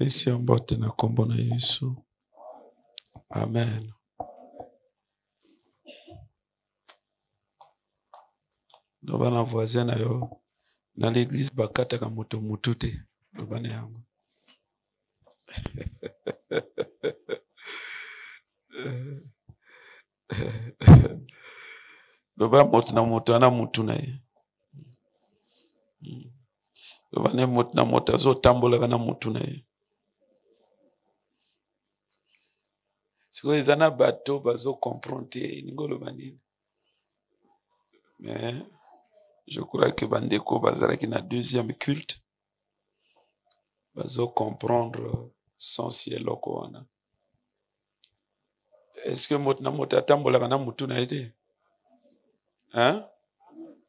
Esi mbote na kombo na Yesu. Amen. Loba na voisin na yo na l'église bakataka moto mutu te. Loba na yango. Loba moto na moto ana mutu na ye. Loba ne moto na moto azo tambola na mutu na ye. Siko ezana bato bazo comprendre ningo loba nini. Mais je crois que bandeko bazalaki na deuxième culte bazo comprendre sens eloko wana. Est-ce que moto na moto atambola na mutu na ye? Hein?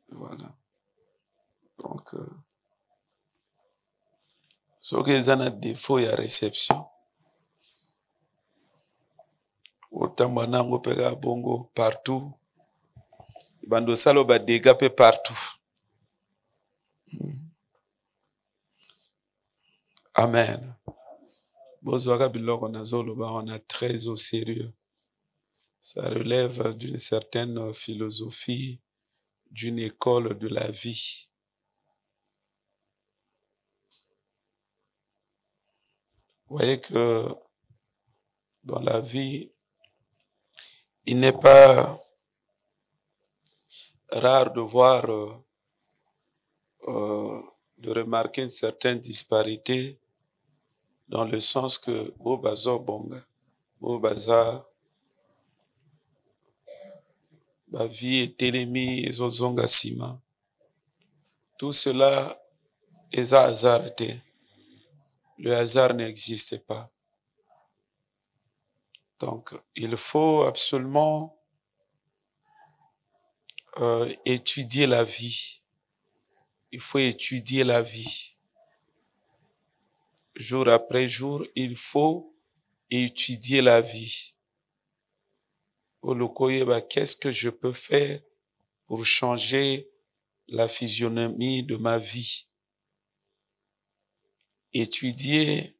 Voilà. Donc ce que ezana défaut ya réception otamba nango peka bongo partout bando salo ba dégâts pe partout. Amen. Bozwaka biloko nazolo ba on a très au sérieux. Ça relève d'une certaine philosophie, d'une école de la vie. Vous voyez que dans la vie, il n'est pas rare de voir, de remarquer une certaine disparité dans le sens que Bobazo Bonga, Bobaza, la vie est télémi, Ezozonga Sima. Tout cela est hasardé. Le hasard n'existe pas. Donc, il faut absolument étudier la vie. Il faut étudier la vie. Jour après jour, il faut étudier la vie. Qu'est-ce que je peux faire pour changer la physionomie de ma vie? Étudier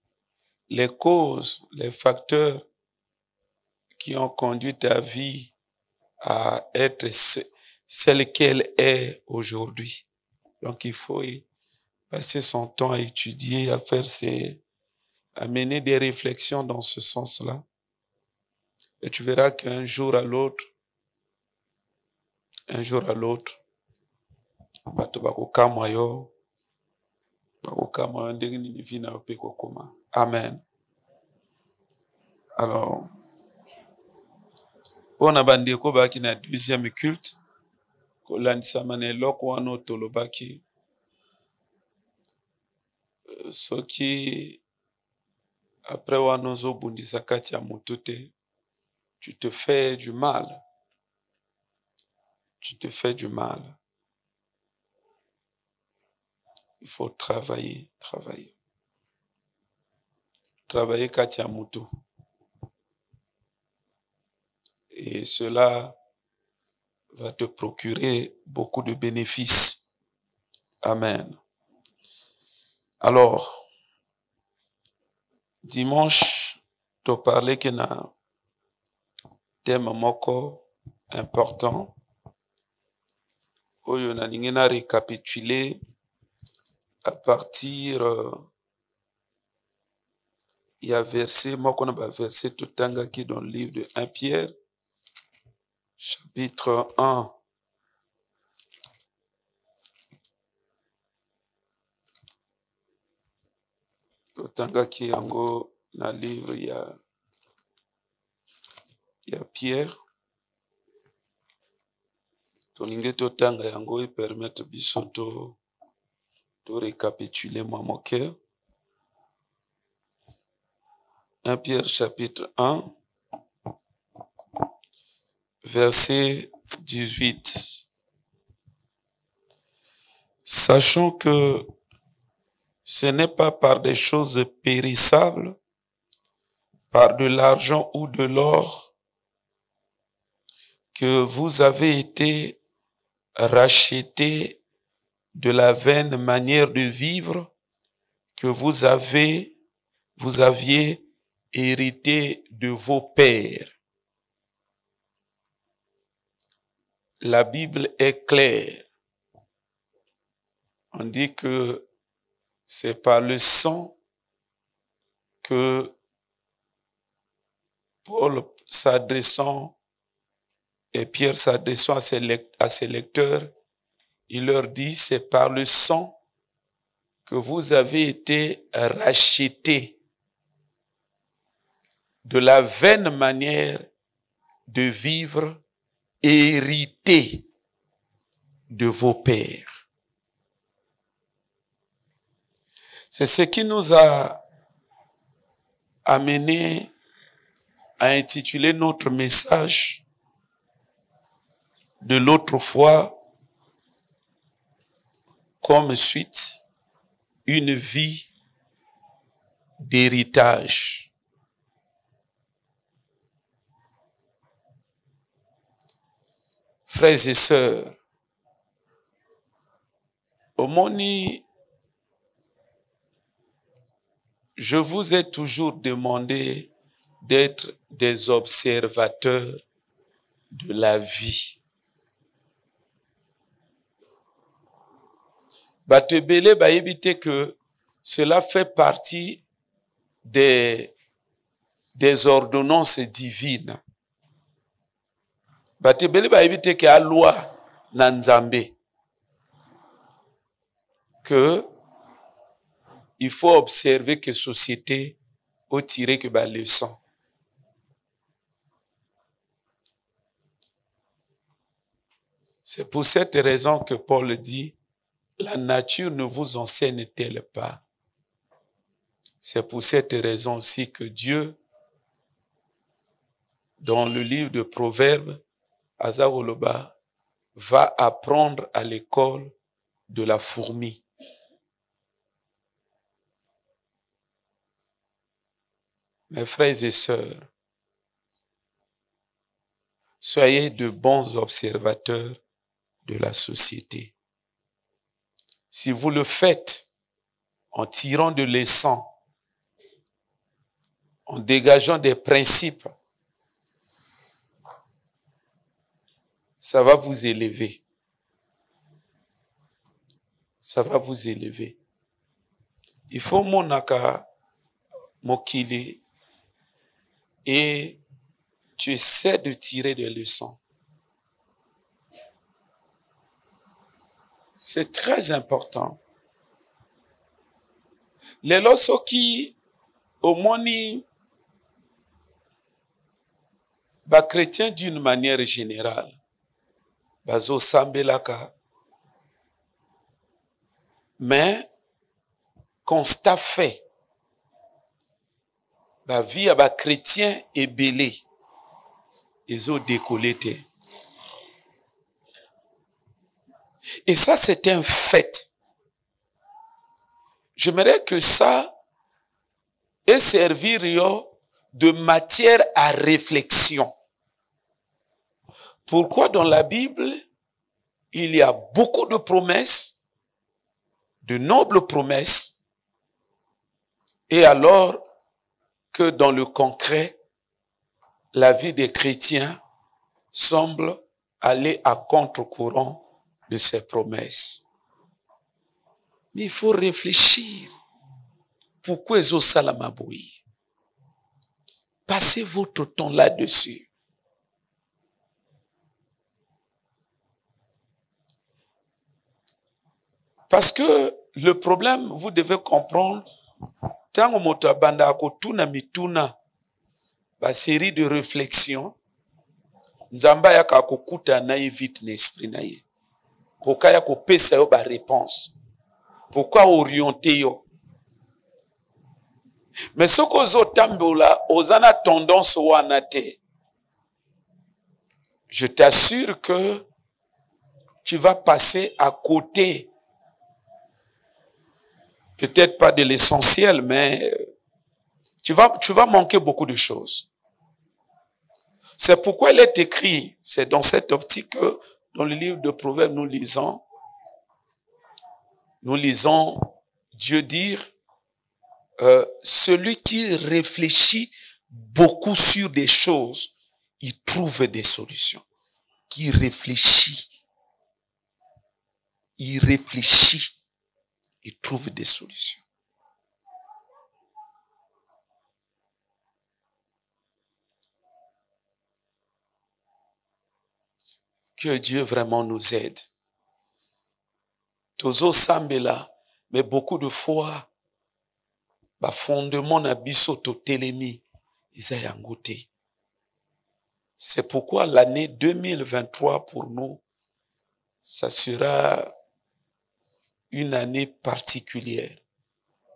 les causes, les facteurs qui ont conduit ta vie à être celle qu'elle est aujourd'hui. Donc il faut passer son temps à étudier, à mener des réflexions dans ce sens-là. Et tu verras qu'un jour à l'autre, amen. Alors, pour na bandeko baki na deuxième culte, kolandisa maneloko wana tolobaki soki après wana ozobundisa kati ya moto te, tu te fais du mal. Tu te fais du mal. Il faut travailler. Travailler kati ya moto. Et cela va te procurer beaucoup de bénéfices. Amen. Alors, dimanche, tu parlais qu'il y a un thème moko important. Oyo na ningena récapituler à partir il y a verset moko na ba verset totanga qui dans le livre de 1 Pierre chapitre 1 totanga qui yango na livre il y a Pierre tolinge totanga yango et permettre bisoto de récapituler moi mon cœur. 1 Pierre chapitre 1 verset 18. Sachant que ce n'est pas par des choses périssables, par de l'argent ou de l'or, que vous avez été rachetés de la vaine manière de vivre que vous avez vous aviez hérité de vos pères. La Bible est claire. On dit que c'est par le sang que Paul s'adressant et Pierre s'adressant à ses lecteurs, il leur dit, c'est par le sang que vous avez été rachetés de la vaine manière de vivre héritée de vos pères. C'est ce qui nous a amené à intituler notre message de l'autre fois comme suite, une vie d'héritage. Frères et sœurs, Omoni, je vous ai toujours demandé d'être des observateurs de la vie. Batebele ba éviter que cela fait partie des ordonnances divines. Batebele ba éviter que la loi nanzambe que il faut observer que société au tiré que ba leçon. C'est pour cette raison que Paul dit, la nature ne vous enseigne-t-elle pas? C'est pour cette raison aussi que Dieu, dans le livre de Proverbes, Azaroloba, va apprendre à l'école de la fourmi. Mes frères et sœurs, soyez de bons observateurs de la société. Si vous le faites en tirant de leçons, en dégageant des principes, ça va vous élever. Ça va vous élever. Il faut monaka mokili et tu essaies de tirer des leçons. C'est très important. Les loso qui au moni ba chrétien d'une manière générale bazo sambelaka mais constat fait ba vie à ba chrétien et belé ils ont décollé. Et ça, c'est un fait. J'aimerais que ça ait servi de matière à réflexion. Pourquoi dans la Bible, il y a beaucoup de promesses, de nobles promesses, et alors que dans le concret, la vie des chrétiens semble aller à contre-courant de ces promesses. Mais il faut réfléchir. Pourquoi ils ont ça la mabouille? Passez votre temps là-dessus. Parce que le problème, vous devez comprendre, tant que banda akotuna mituna, ba série de réflexions, nzamba ya kakokuta na vite l'esprit na ye. Pourquoi ya kopesa yo ba réponse? Pourquoi orienter yo? Mais ce qu'on tambola, ozana tendance wana te. Je t'assure que tu vas passer à côté. Peut-être pas de l'essentiel, mais tu vas manquer beaucoup de choses. C'est pourquoi il est écrit, c'est dans cette optique que dans le livre de Proverbes, nous lisons Dieu dire, celui qui réfléchit beaucoup sur des choses, il trouve des solutions. Qui réfléchit, il trouve des solutions. Que Dieu vraiment nous aide. Tozo sambela, mais beaucoup de fois, ba fondement na biso to telemi, isa yangote. C'est pourquoi l'année 2023 pour nous, ça sera une année particulière.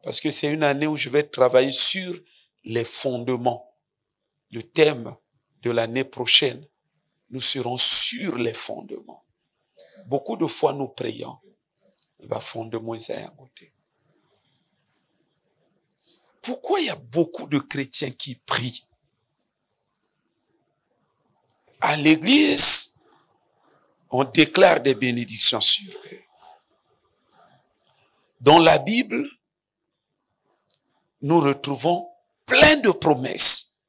Parce que c'est une année où je vais travailler sur les fondements. Le thème de l'année prochaine, nous serons sur les fondements. Beaucoup de fois nous prions. Il va fondement isa yangote. Pourquoi il y a beaucoup de chrétiens qui prient? À l'église, on déclare des bénédictions sur eux. Dans la Bible, nous retrouvons plein de promesses.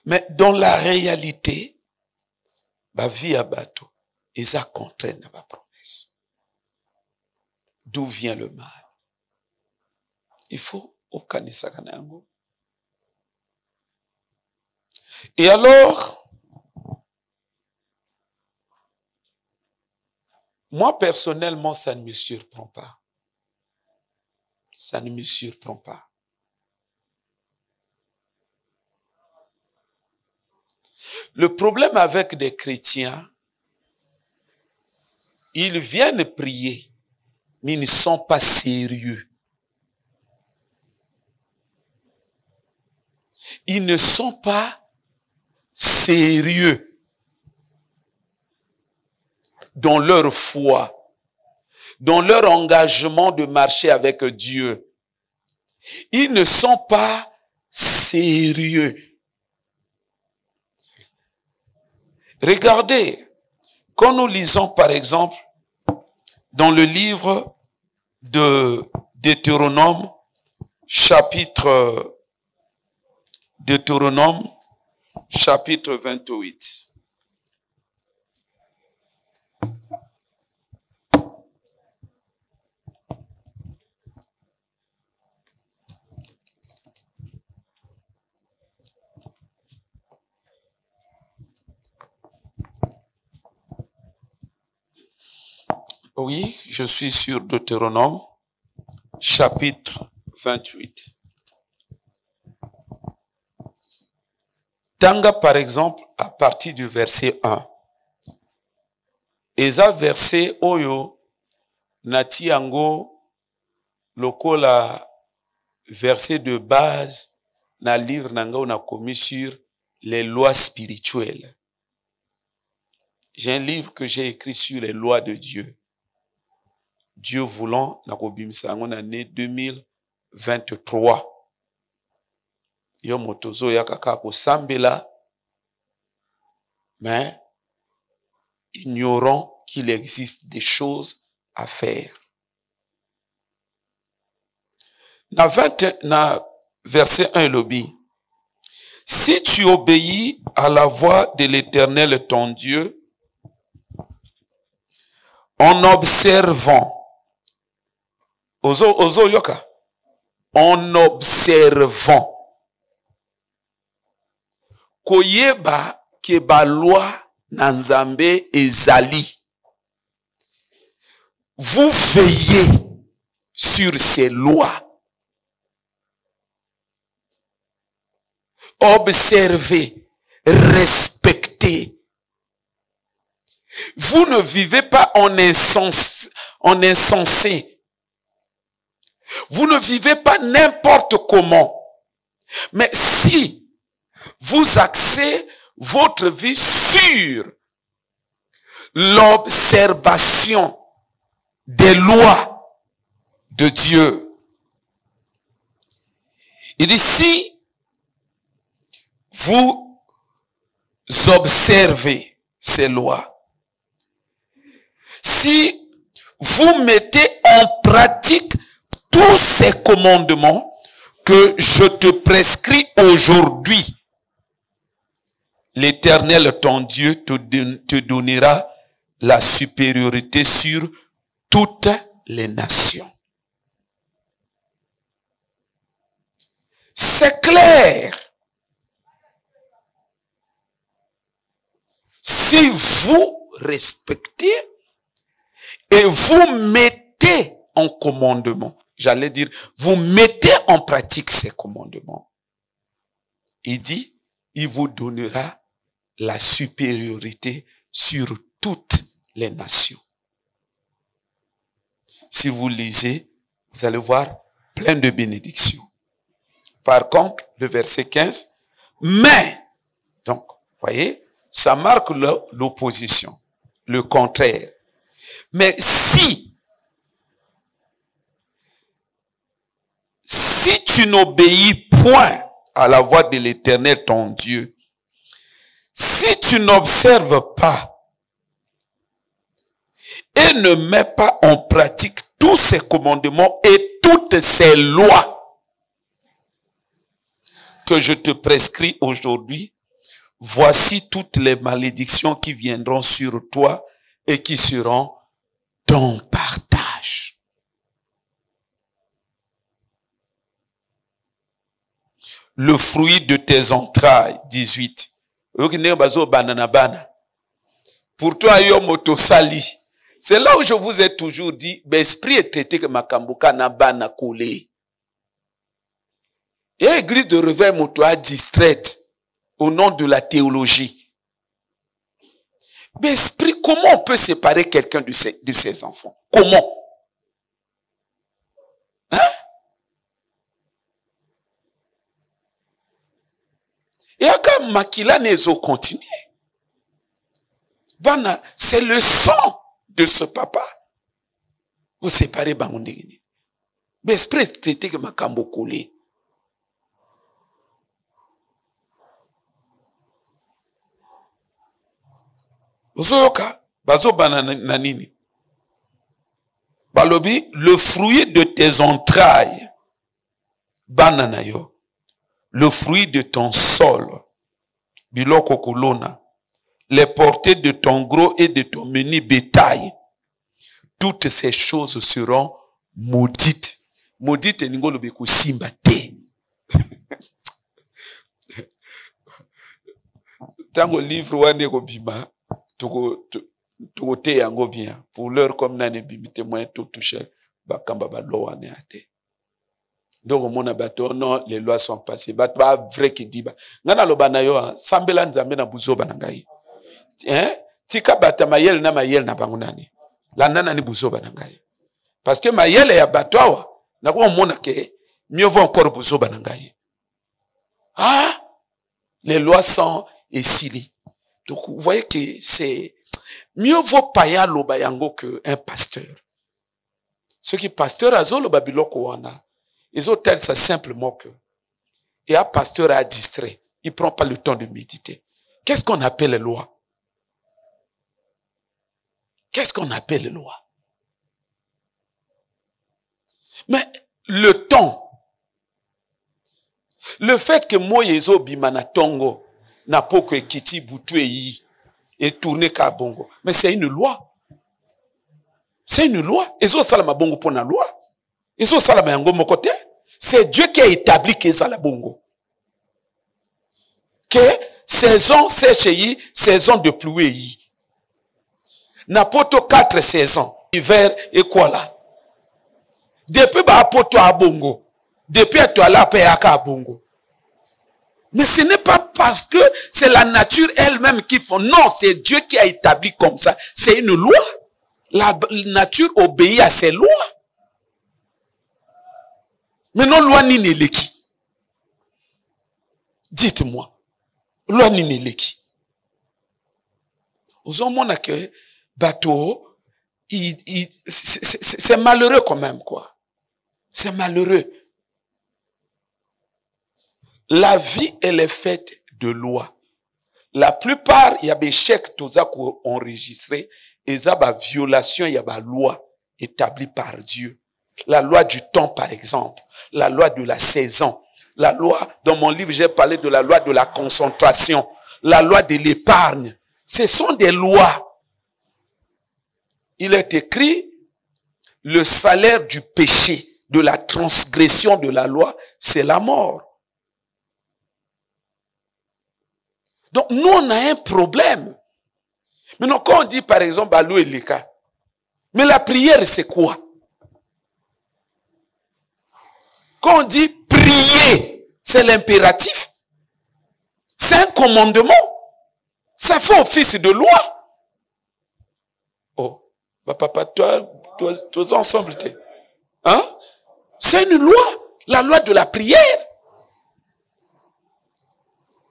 Mais dans la réalité, la vie à bateau, ils contraignent la promesse. D'où vient le mal? Il faut au kanisa kanango. Et alors, moi personnellement, ça ne me surprend pas. Ça ne me surprend pas. Le problème avec des chrétiens, ils viennent prier, mais ils ne sont pas sérieux. Ils ne sont pas sérieux dans leur foi, dans leur engagement de marcher avec Dieu. Ils ne sont pas sérieux. Regardez, quand nous lisons par exemple dans le livre de Deutéronome, chapitre 28. Oui, je suis sur Deutéronome, chapitre 28. Tanga, par exemple, à partir du verset 1. Eza verset oyo, nati yango, lokola verset de base, na livre nanga on a commis sur les lois spirituelles. J'ai un livre que j'ai écrit sur les lois de Dieu. Dieu voulant, na kobimisa yango na année 2023. Yo motozo ya kaka kosambela, mais ignorant qu'il existe des choses à faire. Na verset 1 lobi. Si tu obéis à la voix de l'Éternel ton Dieu, en observant, ozo yoka, en observant, koyeba ke ba loi na Nzambe ezali. Vous veillez sur ces lois. Observez, respectez. Vous ne vivez pas en insensé. Vous ne vivez pas n'importe comment. Mais si vous axez votre vie sur l'observation des lois de Dieu. Il dit, si vous observez ces lois, si vous mettez en pratique tout tous ces commandements que je te prescris aujourd'hui, l'Éternel, ton Dieu, te donnera la supériorité sur toutes les nations. C'est clair. Si vous respectez et vous mettez en commandement, j'allais dire, vous mettez en pratique ces commandements, il dit, il vous donnera la supériorité sur toutes les nations. Si vous lisez, vous allez voir plein de bénédictions. Par contre, le verset 15, mais, donc, voyez, ça marque l'opposition, le contraire. Mais si tu n'obéis point à la voix de l'Éternel ton Dieu, si tu n'observes pas et ne mets pas en pratique tous ces commandements et toutes ces lois que je te prescris aujourd'hui, voici toutes les malédictions qui viendront sur toi et qui seront ton partage. Le fruit de tes entrailles, 18. Pour toi, c'est là où je vous ai toujours dit, l'esprit est traité que makambuka na bana collé. Et l'église de réveil motoa distraite au nom de la théologie. L'esprit, comment on peut séparer quelqu'un de ses enfants? Comment? Hein? Et quand Makila Nezo continue, c'est le sang de ce papa. Vous séparez Bangondegini. L'esprit est traité que Makambo collé. Ozoyoka, bazo banana nini. Balobi, le fruit de tes entrailles, bananayo. Le fruit de ton sol, biloko kolona, les portées de ton gros et de ton menu bétail, toutes ces choses seront maudites. Maudite n'ingolo beku simba te. Tango livre wane ko bima, tuko te yango bien. Pour l'heure comme nane bimite moyen tout touché, bakamba ba lo wane ate. Donc, mon abato, non, les lois sont passées. Bat pas vrai qui dit, ngana lo banayo, sambela nzambe na buzo banangai. Hein? Tika bata mayel na bangunani. La nana ni buzo banangai. Parce que mayel ya batwawa, na kwa mona ke, mieux vaut encore buzo banangai. Ah! Les lois sont esili. Donc, vous voyez que c'est, mieux vaut paya lo bayango que un pasteur. Ce qui pasteur a zo lo babiloko wana. Ils ont tel ça simplement que, et un pasteur a distrait. Il ne prend pas le temps de méditer. Qu'est-ce qu'on appelle les lois? Qu'est-ce qu'on appelle les lois? Mais le temps, le fait que Moyezo Bimana Tongo n'a pas que Kiti Boutouei et tourné Kabongo, mais c'est une loi. C'est une loi. Ezo Salama Bongo pour la loi. Ils ont salama yango mokote. C'est Dieu qui a établi que ça la bongo. Que saison sèche saison de pluie. Napoto 4 saisons. Hiver et quoi là? Depuis ba apoto à bongo. Depuis à toi là à bongo. Mais ce n'est pas parce que c'est la nature elle-même qui fait. Non, c'est Dieu qui a établi comme ça. C'est une loi. La nature obéit à ses lois. Mais non, loi ni neleki. Dites-moi, loi ni neleki. Aux hommes, on a que bateau, c'est malheureux quand même, quoi. C'est malheureux. La vie, elle est faite de lois. La plupart, il y a des chèques, tout ça qu'on enregistré, et ça, bah, violation, il y a des lois établies par Dieu. La loi du temps, par exemple. La loi de la saison. La loi, dans mon livre, j'ai parlé de la loi de la concentration. La loi de l'épargne. Ce sont des lois. Il est écrit, le salaire du péché, de la transgression de la loi, c'est la mort. Donc, nous, on a un problème. Maintenant, quand on dit, par exemple, Allo et Leka, mais la prière, c'est quoi? Quand on dit prier, c'est l'impératif. C'est un commandement. Ça fait office de loi. Oh, bah papa, toi ensemble, t'es. Hein? C'est une loi. La loi de la prière.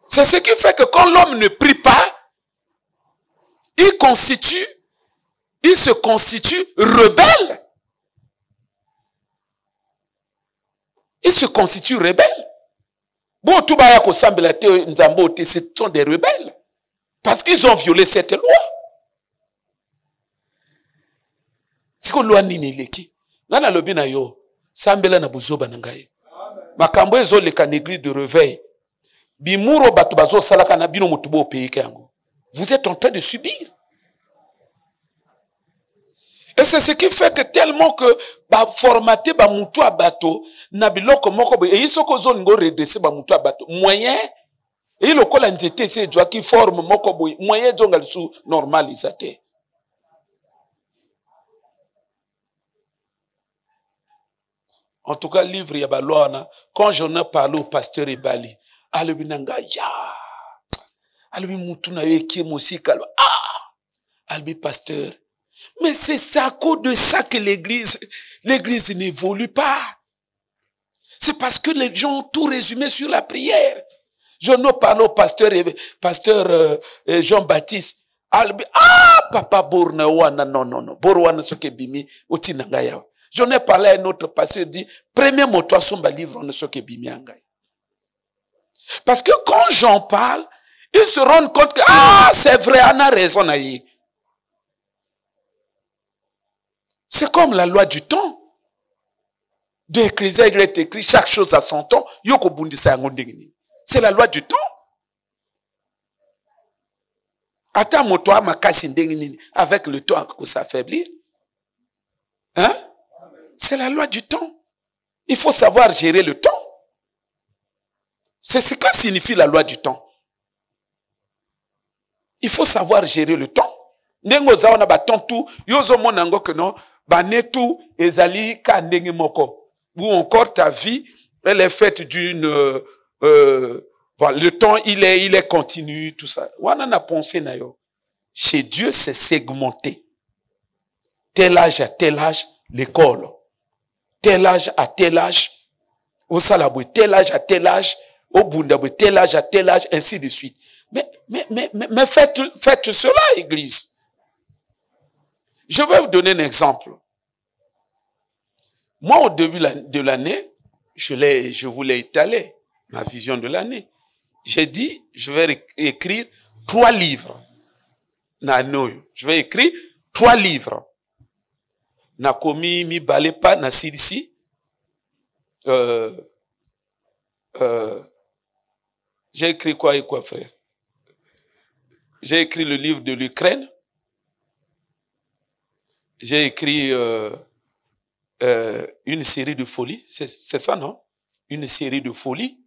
C'est ce qui fait que quand l'homme ne prie pas, il se constitue rebelle. Il se constitue rebelle. Bon, tout ce sont des rebelles. Parce qu'ils ont violé cette loi. C'est quoi loi nini leki? Nana lobi na yo, sambela na buzoba na ngai. Makambo ezo leka l'église de réveil. Bimuro batu bazo salaka na bino mutubo pays yango. Vous êtes en train de subir. Et c'est ce qui fait que tellement que ba formater ba mutu abato na biloko moko bo et isoko zo ngo redresser ba mutu abato moyen et le kola nzete se doit qui forme moko bo moyen zonga sous normalisate. En tout cas livre ya ba loi quand j'en ai parlé au pasteur Ebali alobi nanga ya alobi mutu na yeki musika alobi pasteur. Mais c'est à cause de ça que l'église n'évolue pas. C'est parce que les gens ont tout résumé sur la prière. Je ne parle au pasteur Jean-Baptiste. Papa Borna wana, non. Borwana soke bimi, oti nangaya. J'en ai parlé à un autre pasteur, dit, premier mot, toi, somba livre, on ne soke bimi angaya. Parce que quand j'en parle, ils se rendent compte que, c'est vrai, on a raison, naïe. C'est comme la loi du temps. De l'Ecclésia, il est écrit chaque chose à son temps. C'est la loi du temps. Attends, toi, ma casse avec le temps que ça affaiblit. Hein? C'est la loi du temps. Il faut savoir gérer le temps. C'est ce que signifie la loi du temps. Il faut savoir gérer le temps. Nengo zaona batontu yozo monango que non banetu ezali ka ndenge moko ou encore ta vie elle est faite d'une voilà, le temps il est continu tout ça. Wana na pensé na yo. Chez Dieu c'est segmenté. Tel âge à tel âge l'école. Tel âge à tel âge au salabou, tel âge à tel âge au bundabou, tel âge à tel âge ainsi de suite. Mais faites cela église. Je vais vous donner un exemple. Moi, au début de l'année, je voulais étaler ma vision de l'année. J'ai dit, je vais écrire 3 livres. Je vais écrire 3 livres. Nakomi mi balepa na silisi. J'ai écrit quoi et quoi, frère? J'ai écrit le livre de l'Ukraine. J'ai écrit une série de folies. C'est ça, non? Une série de folies.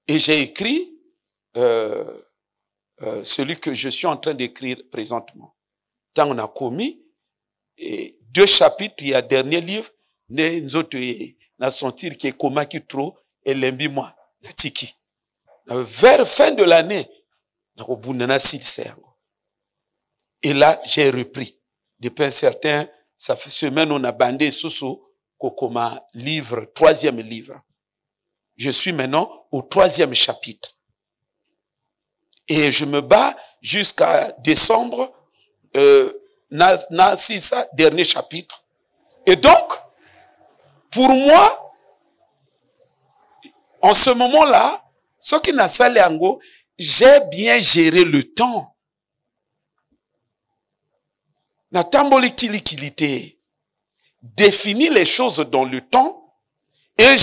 Et j'ai écrit celui que je suis en train d'écrire présentement. Tant on a commis, et 2 chapitres, il y a dernier livre, nous autres, na sentir qui est comment qui trop, et l'embi moi, na tiki. Vers fin de l'année, et là, j'ai repris. Depuis un certain, ça fait semaine, on a bandé sous Kokoma livre, 3e livre. Je suis maintenant au 3e chapitre. Et je me bats jusqu'à décembre, c'est ça, dernier chapitre. Et donc, pour moi, en ce moment-là, ce qui n'a salé ango, j'ai bien géré le temps. Na tamboli kilikilité. défini les choses dans le temps et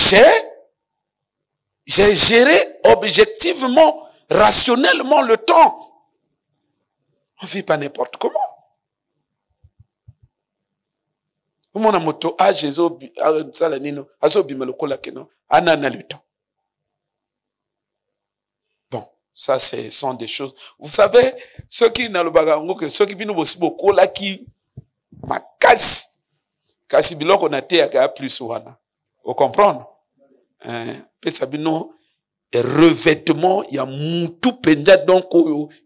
j'ai géré objectivement, rationnellement le temps. On ne vit pas n'importe comment. Mon moto, Jésus, le temps. Bon, ça, ce sont des choses. Vous savez, ceux qui n'ont pas ceux qui viennent aussi beaucoup là qui ma casse, kasi biloko na te ya plus wana. Vous comprenez? Pesabino revêtement ya mutu penja donc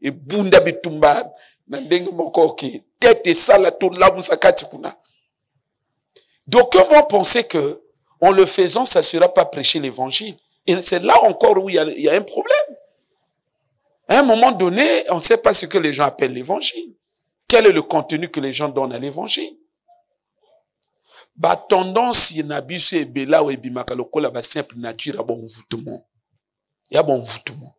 e bunda bitumba na ndenge moko ki tete sala to lamusa kati kuna. Donc, on va penser que, en le faisant, ça ne sera pas prêcher l'évangile. Et c'est là encore où il y a un problème. À un moment donné, on ne sait pas ce que les gens appellent l'évangile. Quel est le contenu que les gens donnent à l'évangile? Bah, tendance, il y a un et bela ou ebimaka lokola ba simple nature, bon envoûtement. Il y a bon envoûtement.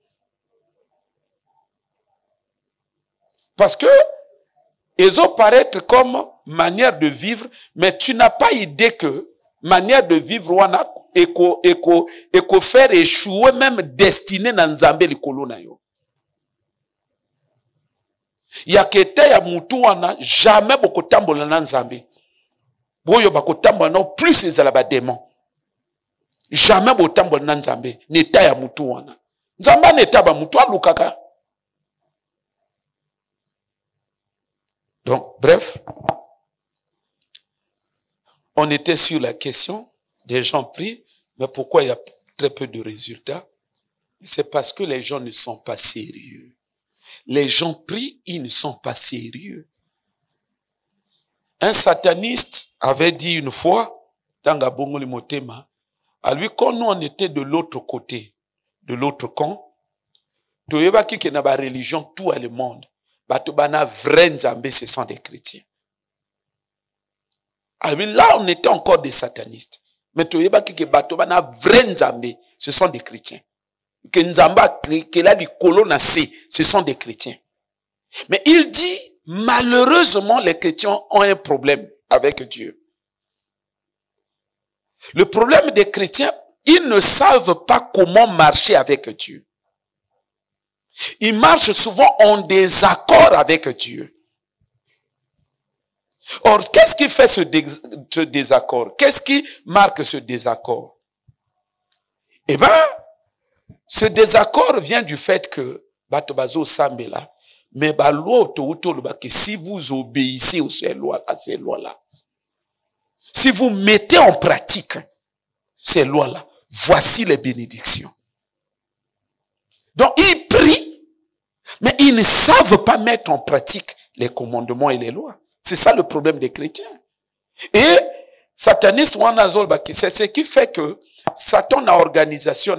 Parce que, ils ont paraître comme manière de vivre, mais tu n'as pas idée que manière de vivre wana eko faire échouer même destiné dans Nzambe likolo na yo. Ya kete ya mutu wana jamais bokotambola na Nzambe. Boyo bakotambola na plus ezala ba démon. Jamais botambola na Nzambe, neta ya mutu wana. Nzamba neta ba mutu alukaka. Donc, bref, on était sur la question, des gens prient, mais pourquoi il y a très peu de résultats? C'est parce que les gens ne sont pas sérieux. Les gens prient, ils ne sont pas sérieux. Un sataniste avait dit une fois, dans Gabongoli Motema, à lui, quand nous on était de l'autre côté, de l'autre camp, Toyeba ki na ba religion tout le monde. Bato bana vrai Nzambe, ce sont des chrétiens. Alors là, on était encore des satanistes. Mais Toyeba ki bato bana vrai Nzambe, ce sont des chrétiens. Que Nzamba, que là, les colons ce sont des chrétiens. Mais il dit, malheureusement, les chrétiens ont un problème avec Dieu. Le problème des chrétiens, ils ne savent pas comment marcher avec Dieu. Ils marchent souvent en désaccord avec Dieu. Or, qu'est-ce qui fait ce désaccord? Qu'est-ce qui marque ce désaccord? Eh bien, ce désaccord vient du fait que, Batobazo Sambela, mais si vous obéissez à ces lois-là, si vous mettez en pratique ces lois-là, voici les bénédictions. Donc, ils prient, mais ils ne savent pas mettre en pratique les commandements et les lois. C'est ça le problème des chrétiens. Et, sataniste, c'est ce qui fait que Satan a organisation,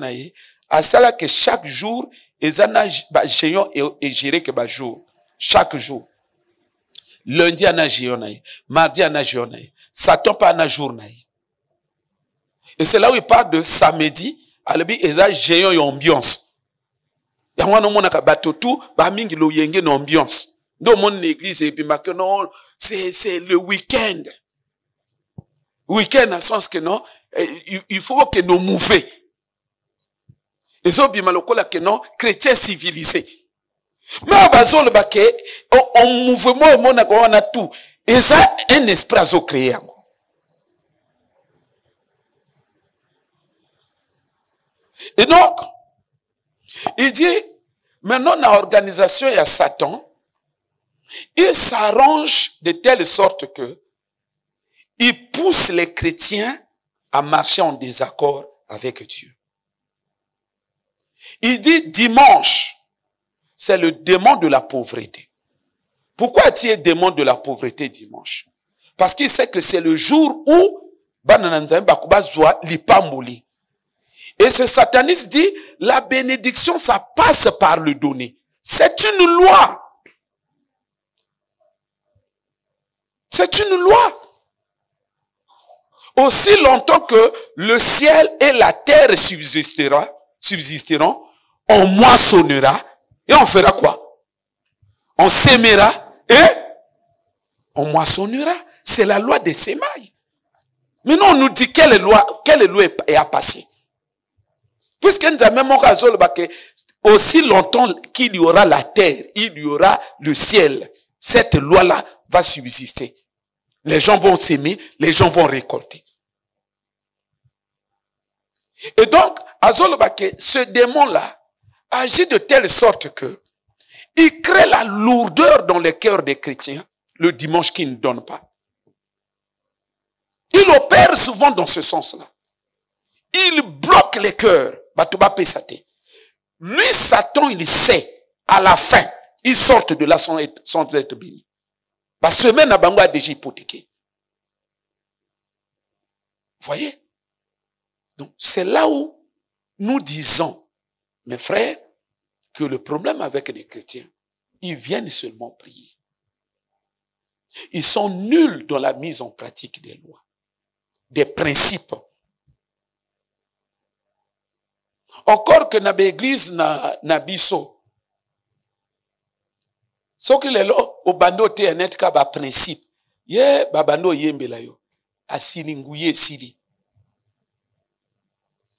à cela que chaque jour, ils ont géant et géré que jour. Chaque jour. Lundi, on a géant, mardi, on a géant, Satan pas un jour. Et c'est là où il parle de samedi, ils ont géant et ambiance. Il y a un bateau tout, mingi lo yenge une ambiance. Dans mon église, et puis non, c'est le week-end. Week-end, en sens que non, il faut que nous mouvions. Et ça, que non, chrétiens civilisés. Mais en mouvement, on a tout. Et ça, un esprit a créé. Et donc, il dit, maintenant, dans l'organisation, il y a Satan. Il s'arrange de telle sorte que il pousse les chrétiens à marcher en désaccord avec Dieu. Il dit dimanche, c'est le démon de la pauvreté. Pourquoi tu es démon de la pauvreté dimanche? Parce qu'il sait que c'est le jour où et ce sataniste dit, la bénédiction, ça passe par le donner. C'est une loi. C'est une loi. Aussi longtemps que le ciel et la terre subsisteront, on moissonnera et on fera quoi? On sèmera et on moissonnera. C'est la loi des semailles. Maintenant, on nous dit quelle loi est à passer. Puisque nous avons même aussi longtemps qu'il y aura la terre, il y aura le ciel, cette loi-là va subsister. Les gens vont s'aimer, les gens vont récolter. Et donc, ce démon-là agit de telle sorte que il crée la lourdeur dans les cœurs des chrétiens le dimanche qui ne donne pas. Il opère souvent dans ce sens-là. Il bloque les cœurs. Lui, Satan, il sait, à la fin, il sort de là sans être béni. La semaine, a déjà hypothéqué. Vous voyez? Donc, c'est là où nous disons, mes frères, que le problème avec les chrétiens, ils viennent seulement prier. Ils sont nuls dans la mise en pratique des lois, des principes. Encore que dans l'église na biso, ce que les lois au bando te net ka ba principe, ye babando yembela yo, asili nguye sili.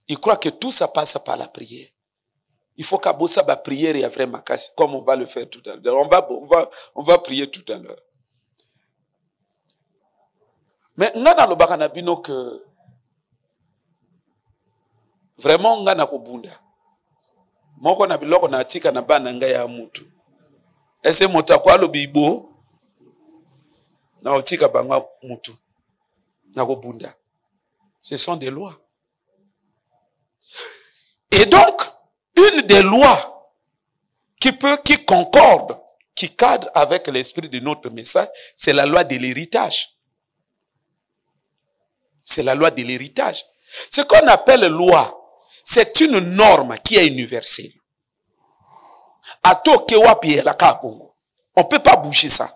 Il croit que tout ça passe par la prière. Il faut qu'à bossa ba prière et vraiment casse, comme on va le faire tout à l'heure. On va prier tout à l'heure. Mais ngana lo baka na bino que vraiment ngana ko bunda. Moko na biloko na atika na bana nga ya mutu. Ese mota kwa lo bibo na otika banga mutu. Na ko bunda. Ce sont des lois. Et donc, une des lois qui concorde, qui cadre avec l'esprit de notre message, c'est la loi de l'héritage. C'est la loi de l'héritage. Ce qu'on appelle loi, c'est une norme qui est universelle. On ne peut pas bouger ça.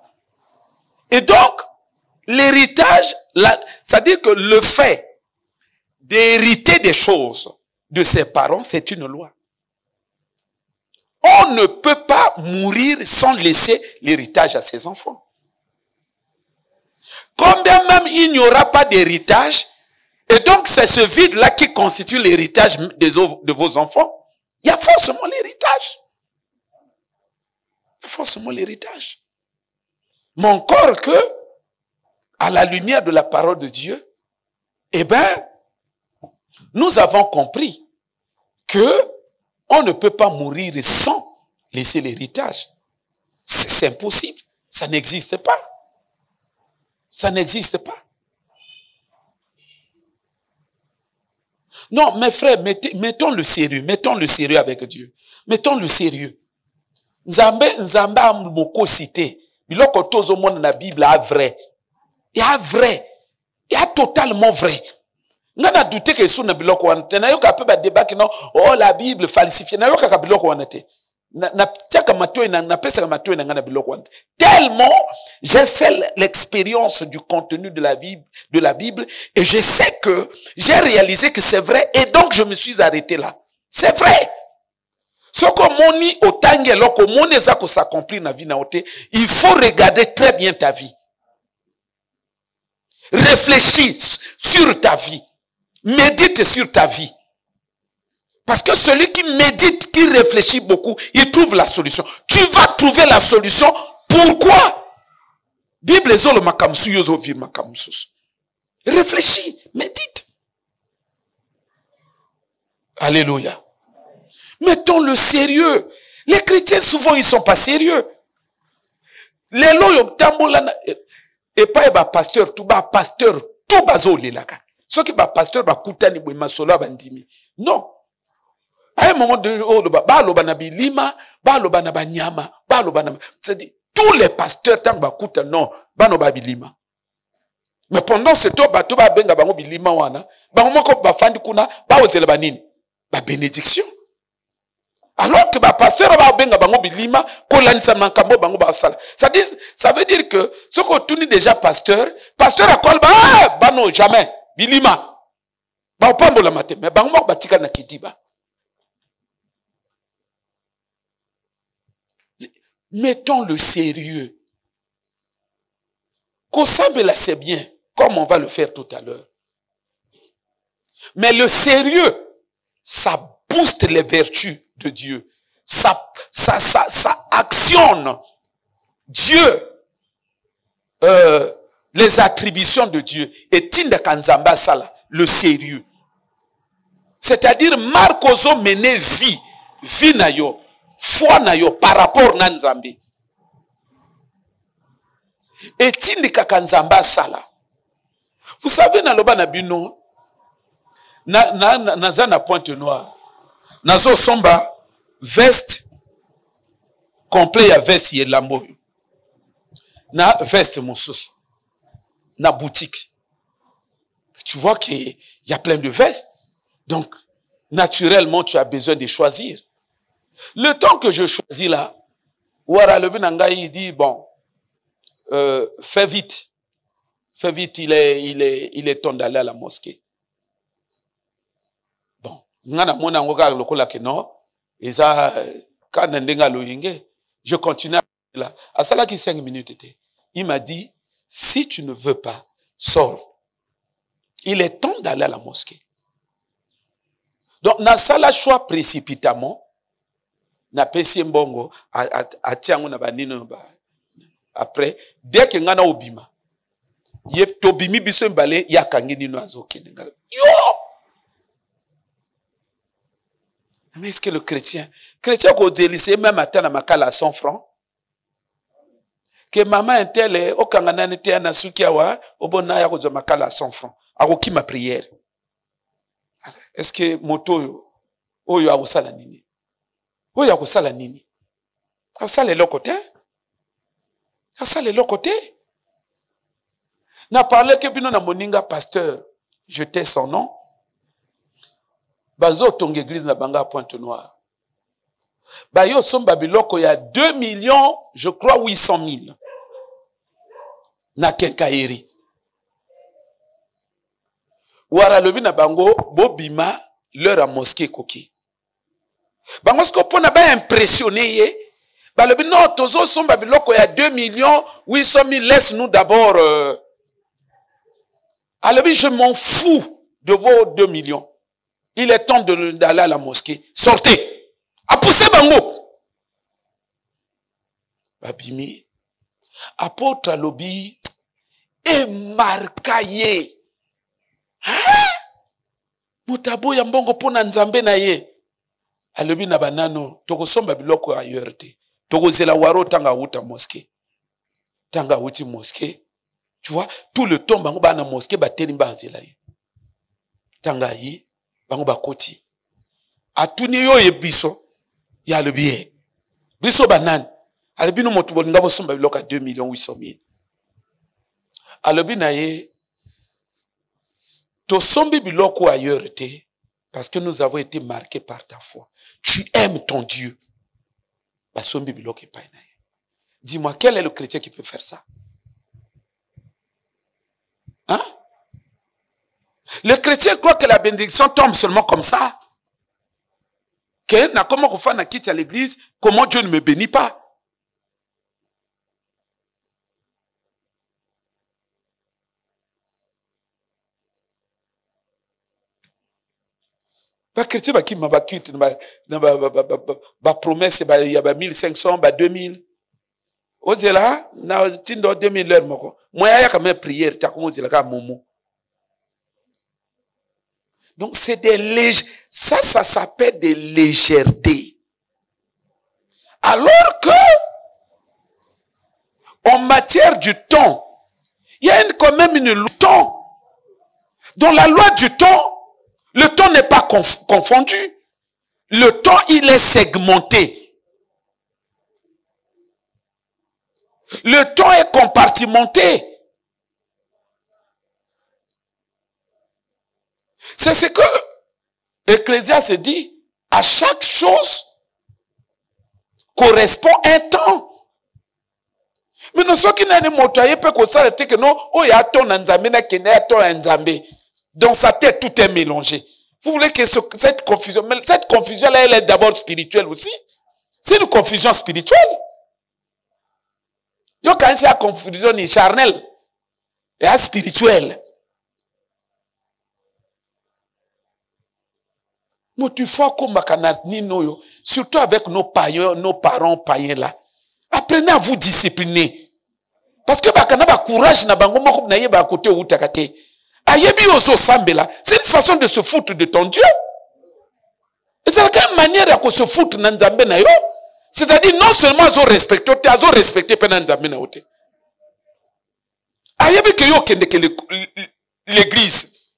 Et donc, l'héritage, c'est-à-dire que le fait d'hériter des choses de ses parents, c'est une loi. On ne peut pas mourir sans laisser l'héritage à ses enfants. Combien même il n'y aura pas d'héritage, et donc c'est ce vide-là qui constitue l'héritage de vos enfants, il y a forcément l'héritage. Il y a forcément l'héritage. Mais encore que, à la lumière de la parole de Dieu, eh bien, nous avons compris que on ne peut pas mourir sans laisser l'héritage. C'est impossible. Ça n'existe pas. Ça n'existe pas. Non, mes frères, mettons le sérieux avec Dieu. Mettons le sérieux. Nzambe moko cité. Biloko tozo monde na Bible a vrai. Il y a vrai. Il y a totalement vrai. Ngana douter que sous na biloko wana. Na yo ka pe ba débat que non, oh la Bible falsifiée. Na yo ka biloko wana te. Tellement j'ai fait l'expérience du contenu de la Bible et je sais que j'ai réalisé que c'est vrai et donc je me suis arrêté là. C'est vrai. Ce que moni otange loko moni zako s'accomplir na vie na ote, il faut regarder très bien ta vie. Réfléchis sur ta vie. Médite sur ta vie. Parce que celui qui médite, qui réfléchit beaucoup, il trouve la solution. Tu vas trouver la solution. Pourquoi? Bible zolo makamsu yozo vi makamsus. Réfléchis, médite. Alléluia. Mettons le sérieux. Les chrétiens souvent ils sont pas sérieux. Les loyaux tambola et pas ba pasteur tout bazo lelaka. Ce qui ba pasteur ba kutani bo masolo bandimi. Non. À un moment de c'est-à-dire tous les pasteurs tant bakuta non bano babilima. Mais pendant ce temps bato ba benga bango bilima wana bango moko ba fandi kuna ba ozela banini ba bénédiction. Alors que ba pasteur ba benga bango bilima ko lanisa mankambo bango ba sala. Ça veut dire que ce qu'on tourne déjà pasteur a kol ba non jamais bilima. Ba opambola mate mais bango moko batika na kidiba. Mettons le sérieux. Kosambela c'est bien, comme on va le faire tout à l'heure. Mais le sérieux, ça booste les vertus de Dieu. Ça actionne Dieu, les attributions de Dieu. Et tinda kanzamba sala, le sérieux. C'est-à-dire, Marcozo mene vie na yo, foi na yo, par rapport na Nzambe. Et tinda kanzamba sala. Vous savez, na loba na bino, na pointe noire. Nazo somba, veste, complet ya veste yelambo. Na veste monsous. Na boutique. Tu vois qu'il y a plein de vestes. Donc, naturellement, tu as besoin de choisir. Le temps que je choisis là, Ouara le Binanga, il dit, bon, fais vite. Fais vite, il est temps d'aller à la mosquée. Bon, je continue là. À ça là qui 5 minutes était. Il m'a dit, si tu ne veux pas, sors. Il est temps d'aller à la mosquée. Donc, na sala choix précipitamment, na pesi mbongo, atiango na banino ba. Après, dès que ngana obima, yep tobimi biso mbale ya kangini no azokende ngala. Yo! Mais est-ce que le chrétien ko délice même atteint na makala à 100 francs? Que maman intele o kangana nete na sukiawa obona ya ko makala à 100 francs. Akoki ma prière. Est-ce que moto oyo akosala nini? Oyo akosala nini? Asala le côté? Asala le côté? Na parlé que bino na moninga pasteur, je tais son nom. Bazo tong église na banga Pointe Noire. Ba yo som babiloko ya 2 millions, je crois 800 000. Na kenkairi. Ouara lobi na bango bobima leur à mosquée koki. Bango sko pona ba impressionné ye. Ba lobi non tozo som babiloko ya 2 millions 800 000, laisse-nous d'abord alors je m'en fous de vos 2 millions. Il est temps d'aller à la mosquée. Sortez. A pousser bango. Babimi. Apôtre Alobi. Et marcaye. Hein? Mutabo ya mbongo pona nzambe na ye. Alobi na banano. Toko somba biloko ailleurs te. Toko zela waro tanga uta mosquée. Tanga uti mosquée. Tu vois, tout le temps, bango ba na mosquée ba telimba nzela ye. Tanga yi. Bango bakoti. Atuni yo ye biso. Ya le biye. Biso banan. Alobi no motu bolinga bo somba biloka 2 800 000. Alobi na ye. To sombi biloko ailleurs te. Parce que nous avons été marqués par ta foi. Tu aimes ton Dieu. Ba sombi biloko e pa na ye. Dis-moi, quel est le chrétien qui peut faire ça? Hein? Le chrétien croit que la bénédiction tombe seulement comme ça. Que na comment qu'on fait na quitte à l'église, comment Dieu ne me bénit pas? Ba chrétien ba qui m'a ba quitte ba promesse ba ya ba 1500 ba 2000. Ozela na tindo 2000 l'heure moko. Moi ya quand même prière ta comme ozela ka momo. Donc c'est des légers, ça s'appelle des légèretés. Alors que en matière du temps, il y a quand même une loi temps. Dans la loi du temps, le temps n'est pas confondu. Le temps, il est segmenté. Le temps est compartimenté. C'est ce que Ecclésiaste dit. À chaque chose correspond un temps. Mais nous sommes qui n'ont motoyé peut qu'on s'arrête que non, oh y a ton nzambe na kene a ton nzambe. Dans sa tête tout est mélangé. Vous voulez que cette confusion là elle est d'abord spirituelle aussi. C'est une confusion spirituelle. Yo quand c'est la confusion ni charnelle et spirituelle. Mais tu vois comme surtout avec nos parents païens là. Apprenez à vous discipliner. Parce que bakana courage na bango moko na yeba côté utakate. Ayebi ozo sambela, c'est une façon de se foutre de ton Dieu. Et c'est une manière à se foutre na nzambe na yo. C'est-à-dire non seulement azo respecter pe na nzambe na ote. Ayebi ke yo kende ke l'église.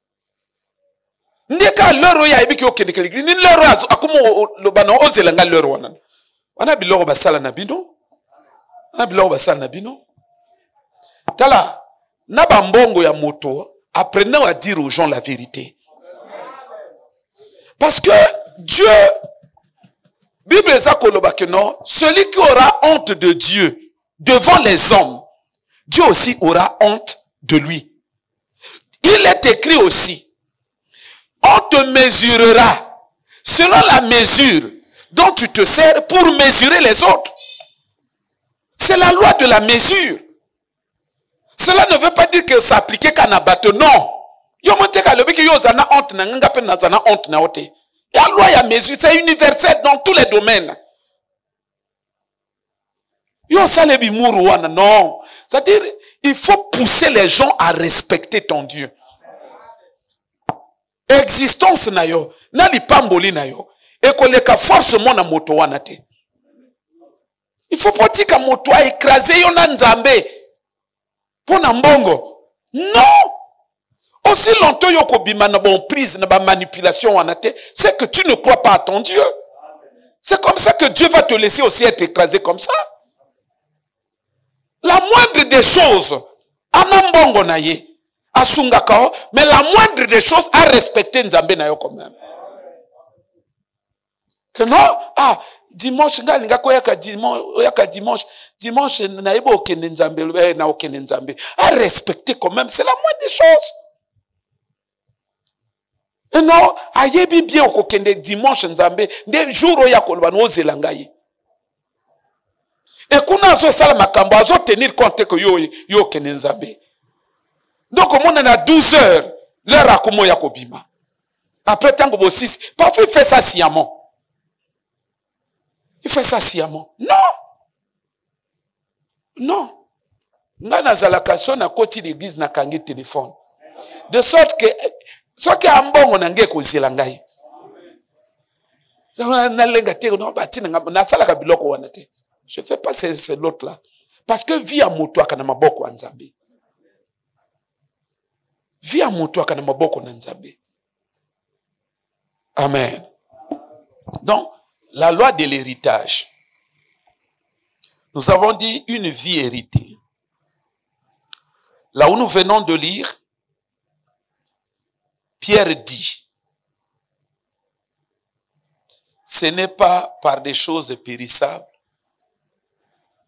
Ndeka loro ya ayebi ke yo kende ke l'église. Ni loro akumo lo bana ozelanga loro wana. Wana biloko basala na bino. Wana biloko basala na bino. Tala, naba mbongo ya moto, apprenez à dire aux gens la vérité. Parce que Dieu, Bible est non, celui qui aura honte de Dieu devant les hommes, Dieu aussi aura honte de lui. Il est écrit aussi, on te mesurera selon la mesure dont tu te sers pour mesurer les autres. C'est la loi de la mesure. Cela ne veut pas dire que ça s'appliquait qu'à Nabato. Non. Yo monte ka lobi ki yo zana honte na nga pe na zana honte na ote. La loi ya mesure, c'est universel dans tous les domaines. Yo salebi muru wana non. C'est-à-dire il faut pousser les gens à respecter ton Dieu. Existence na yo, na lipamboli na yo. Et koleka forcément na moto wana te. Il faut pas dire que moto a écrasé yo na nzambe. Pour Nambongo. Non! Aussi longtemps yoko bima na bon prise na ba manipulation wanate, c'est que tu ne crois pas à ton Dieu. C'est comme ça que Dieu va te laisser aussi être écrasé comme ça. La moindre des choses, anambongo na ye, asungakao, mais la moindre des choses à respecter nzambe na yo quand même. Que non, dimanche nga ko yaka dimanche na yebo okende nzambe na okende nzambe à respecter quand même, c'est la moindre des choses. Et non, ayebi bien okende dimanche nzambe des jours ya koloba no zelanga ye. Et kuna zo sala makambo azo tenir compte que yo okende nzambe. Donc on a 12 heures l'heure akomo ya kobima. Après tango bo 6, parfois il fait ça sciemment. Il fait ça sciemment. Non. Non. Nga nazalaka so na koti l'église na kangi téléphone. De sorte que soki ambongo na nge kozela ngai. Ça na lenga te no batina na salaka biloko wana te. Je fais pas c'est l'autre là. Parce que via moto akana maboko ya nzambe. Via moto akana maboko na nzambe. Amen. Donc la loi de l'héritage. Nous avons dit une vie héritée. Là où nous venons de lire, Pierre dit, ce n'est pas par des choses périssables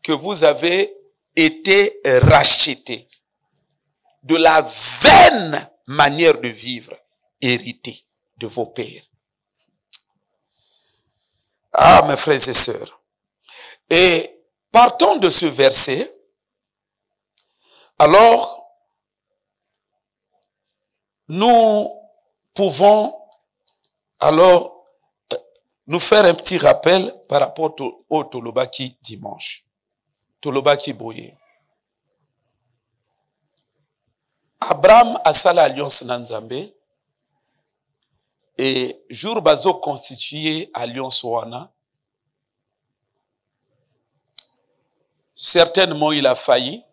que vous avez été rachetés de la vaine manière de vivre héritée de vos pères. Ah, mes frères et sœurs. Et partons de ce verset. Alors, nous pouvons alors nous faire un petit rappel par rapport au Tolobaki dimanche. Tolobaki Boye. Abraham a sala alliance Nanzambe. Et jour bazo constitué alliance wana. Certainement il a failli.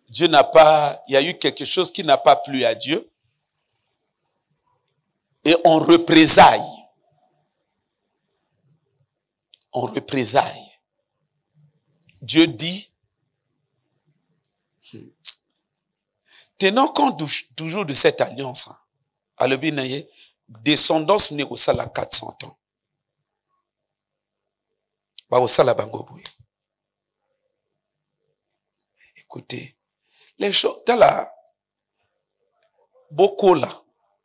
Dieu n'a pas, il y a eu quelque chose qui n'a pas plu à Dieu. Et on représaille. On représaille. Dieu dit, tenons compte toujours de cette alliance. À l'obinaye, descendance n'est au sala 400 ans. Ba au sala bango boye. Écoutez, les choses, t'as là, beaucoup là,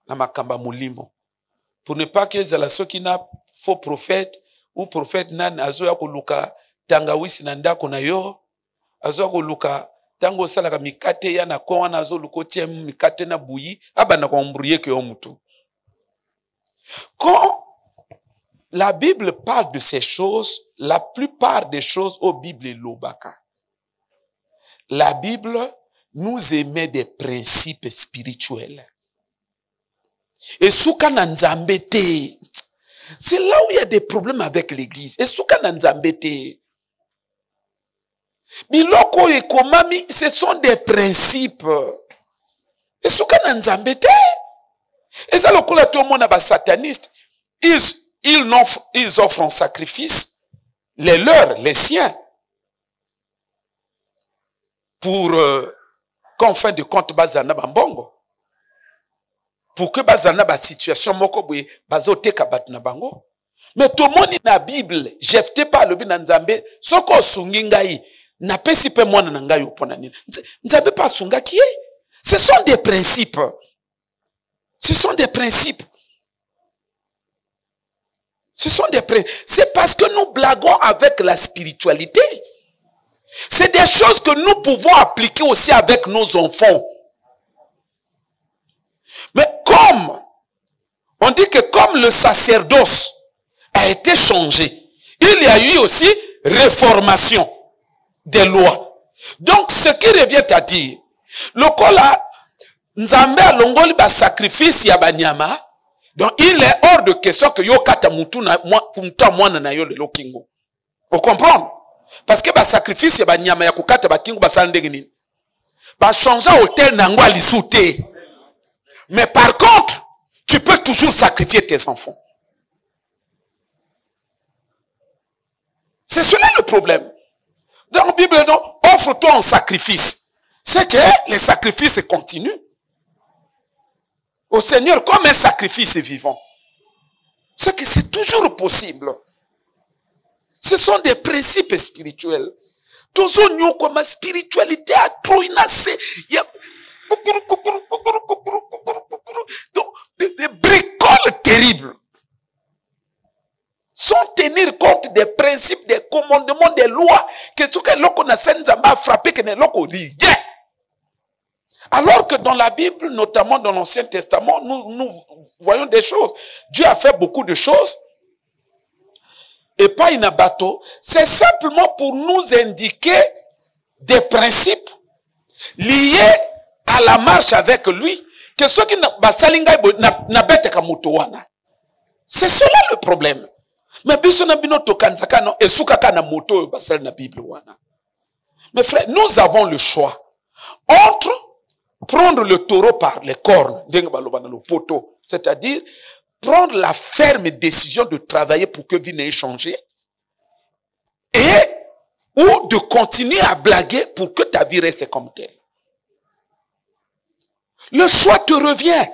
na makamba mulimo. Pour ne pas que la ceux qui n'a faux prophète ou prophète nan azo ya koluka tangawisi na ndako na yo, azo ya koluka tango sala ka mikate ya na kwa na azo lukotie mikate na buyi, aba na kwa mburiye ke yo mutu. Quand la Bible parle de ces choses, la plupart des choses au Bible est l'obaka. La Bible nous émet des principes spirituels. Et souka na nzambe te. C'est là où il y a des problèmes avec l'église. Et souka na nzambe te. Biloko et komami, ce sont des principes. Et souka na nzambe te. Et ça, le tout le monde a sataniste. Ils offrent un sacrifice, les leurs, les siens, pour qu'en fin de compte, bazana bambongo. Pour que bazana ba situation moko boye bazote kabat na bango. Mais tout le monde dans la Bible, jefte pas le bin nzambe, soko sungi ngai, na pesi pe mwana na ngai opona nini. Nzambe pas sunga qui est. Ce sont des principes. Ce sont des principes. Ce sont des principes. C'est parce que nous blaguons avec la spiritualité. C'est des choses que nous pouvons appliquer aussi avec nos enfants. Mais comme, on dit que comme le sacerdoce a été changé, il y a eu aussi réformation des lois. Donc, ce qui revient à dire, le kola, nzambe alongoli ba sacrifice ya banyama, donc il est hors de question que yo kata mutu na mwana na yo le lokingo. Vous comprenez? Parce que ba sacrifice ya banyama ya kukata bakingo basala ndenge nini? Ba changer hôtel nango alisute. Mais par contre, tu peux toujours sacrifier tes enfants. C'est cela le problème. Dans la Bible, offre-toi un sacrifice. C'est que les sacrifices continuent au Seigneur comme un sacrifice vivant. C'est que c'est toujours possible. Ce sont des principes spirituels. Toujours nous comme spiritualité a trop inassé. Il y a donc des bricoles terribles. Sans tenir compte des principes, des commandements, des lois, que ce que l'on a frappé, que l'on a. Alors que dans la Bible, notamment dans l'Ancien Testament, nous voyons des choses. Dieu a fait beaucoup de choses. Et pas une bateau. C'est simplement pour nous indiquer des principes liés à la marche avec lui. Que ceux qui n'a bête kamutowana. C'est cela le problème. Mais mes frères, nous avons le choix entre prendre le taureau par les cornes, c'est-à-dire prendre la ferme décision de travailler pour que vie n'ait changé, ou de continuer à blaguer pour que ta vie reste comme telle. Le choix te revient.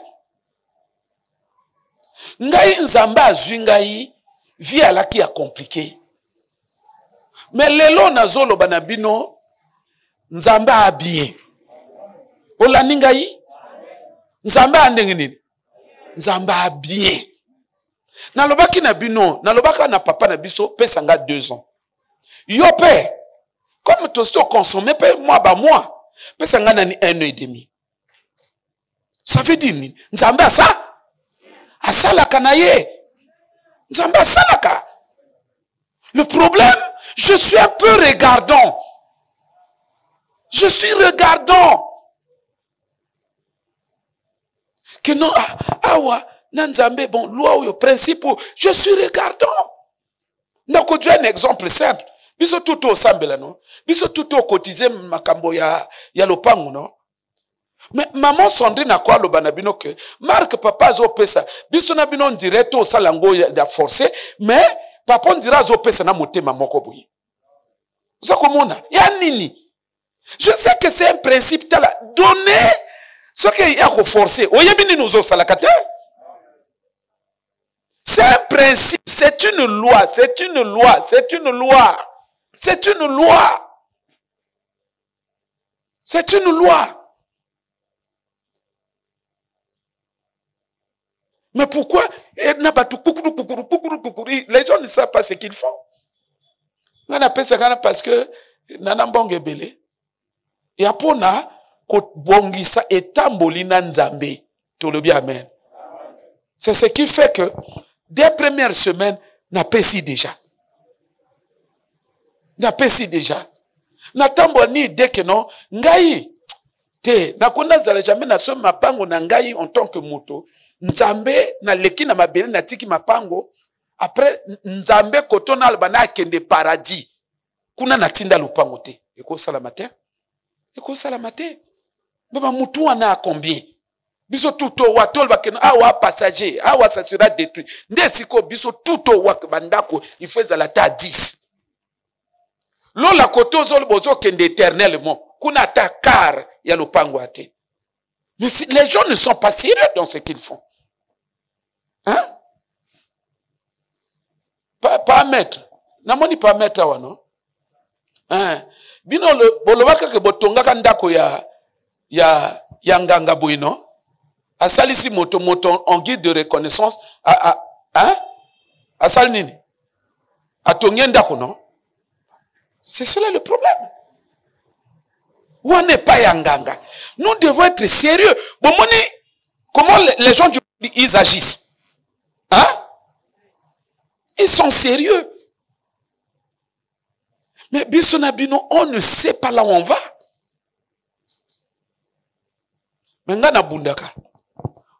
Ngai nzamba zungai vie ala qui a compliqué. Mais lelo nazolo banabino nzamba a bien. Ola ningai nzamba ndenge nini? Nzamba a bien. Na lobaki na bino, na lobaka na papa na biso pesa nga 2 ans. Yo père, comme tosto consommer pe moi ba moi, pesa nga na ni 1 an et demi. Ça veut dire nini? Nzamba ça? Asalaka na ye. Nzamba asalaka. Le problème, je suis un peu regardant. Je suis regardant. Que non, nanzambe, bon, loi ou principe, je suis regardant. Donc, je un exemple simple. Biso tout au sambela, non? Biso tout au cotisé, makambo ya lopango, non? Mais maman Sandrine a quoi le banabino que Marc papa zo pesa. Biso na bino direct au salango ya forcé, mais papa on dira zo pesa na motema moko boyi. Vous komona? Ya nini? Je sais que c'est un principe tala donner ce qui y a forcé. Oyebini nous au salakate. C'est un principe, c'est une loi, c'est une loi, c'est une loi. C'est une loi. C'est une loi. Mais pourquoi les gens ne savent pas ce qu'ils font. On appelle ça parce que nana mbonge belé. Et apona ko bongisa etamboli na nzambe. Tout le bien amen. C'est ce qui fait que dès premières semaines na pesi déjà. Na pesi déjà. Na tambo ni idée non, ngai, te, na kuna zala jamais na so mapango na ngai en tant que moto, nzambe na leki na mabeli na tiki mapango, après nzambe kotona albana kende paradis, kuna na tinda lupango te, eko salamate, eko salamate, baba mutu wana a combien? Biso tuto watol bakeno awa passager awa ça sera détruit ndesiko biso tuto wak bandako il faut ezalata 10 lola koto zolo bozo kende éternellement kuna ta car ya lopango ate. Mais si, les gens ne sont pas sérieux dans ce qu'ils font, hein? Pas mettre namoni pas mettre awa non, hein? Bino le bolobaka ke botonga ndako ya nganga boino asalisi moto en guide de reconnaissance hein? Asal nini atongi ndako non? C'est cela le problème. Où on n'est pas yanganga. Nous devons être sérieux. Bon, comment les gens ils agissent, hein? Ils sont sérieux. Mais bisonabino, on ne sait pas là où on va. Mais ngana bundaka.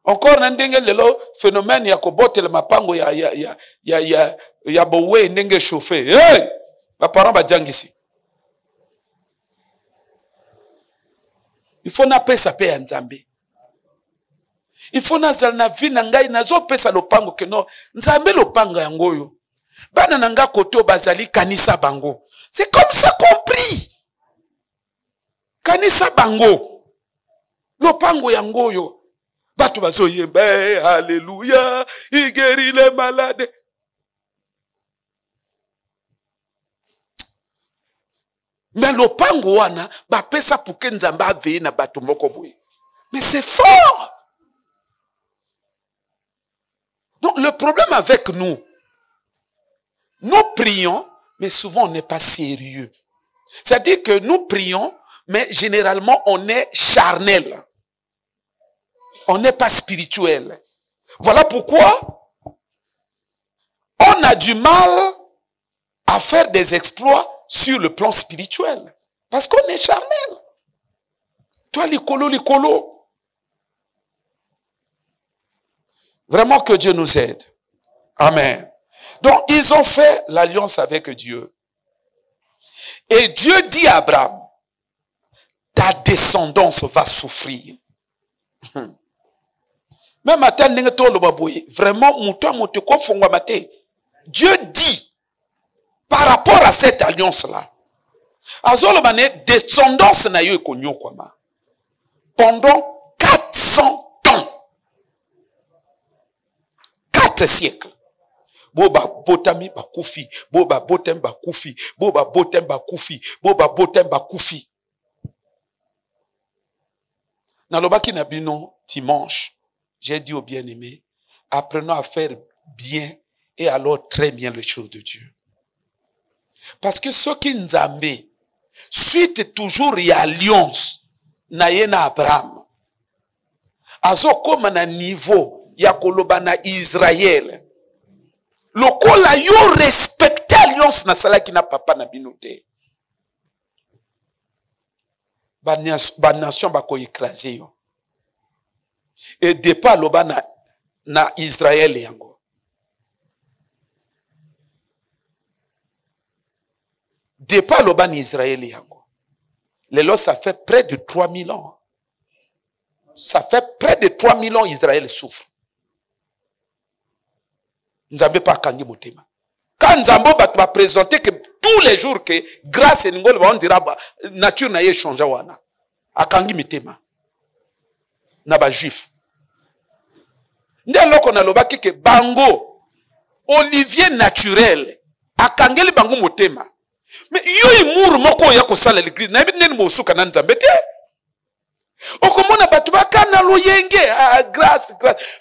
Encore nandenge lelo phénomène ya kobote le mapango ya bowe ndenge chauffé. Hey! Ba parents ba jangisi. Il faut na pesa pe ya nzambe. Il faut na zal na vie na ngai nazo pesa lopango ke no nzambe lopango yangoyo. Bana nanga koto bazali kanisa bango. C'est comme ça compris. Kanisa bango. Lopango yangoyo. Batu bazo yemba, alléluia, il guérit les malades. Mais lopango wana, ba pesa pour que nzamba veye na batu moko boye. Mais c'est fort. Donc le problème avec nous prions, mais souvent on n'est pas sérieux. C'est-à-dire que nous prions, mais généralement on est charnel. On n'est pas spirituel. Voilà pourquoi on a du mal à faire des exploits sur le plan spirituel. Parce qu'on est charnel. Toi, l'icolo. Vraiment que Dieu nous aide. Amen. Donc, ils ont fait l'alliance avec Dieu. Et Dieu dit à Abraham, ta descendance va souffrir. Même à vraiment, Dieu dit, par rapport à cette alliance-là, descendance na yo ekonyo kwama pendant 400 ans, 4 siècles. Boba botami bakufi, boba botem bakufi, boba botem bakufi, boba botem bakufi. Nalobaki na bino dimanche, j'ai dit aux bien-aimés, apprenons à faire bien et alors très bien les choses de Dieu. Parce que ce qui nous a mis, suite toujours y a alliance, na yena Abraham. Azo comme na niveau, ya koloba na Israël. Lokola yo respecte alliance na sala ki na papa na binote. Ba nation ba ko écraser yo. Et départ loba na Israël yango. Départ loba na Israël yango. Lelo ça fait près de 3000 ans. Ça fait près de 3000 ans Israël souffre. Nzambe pas kangi motema. Quand Nzambo va présenter que tous les jours que grâce et ngol on dira nature na ye change wana. Akangi mitema. Na ba juif. Nde loko na lobaki ke bango olivier naturel akangeli bango motema. Mais yo imuru moko ya ko sala l'église na binene mo suka na Nzambe te. Okomona batu bakana loyenge grâce.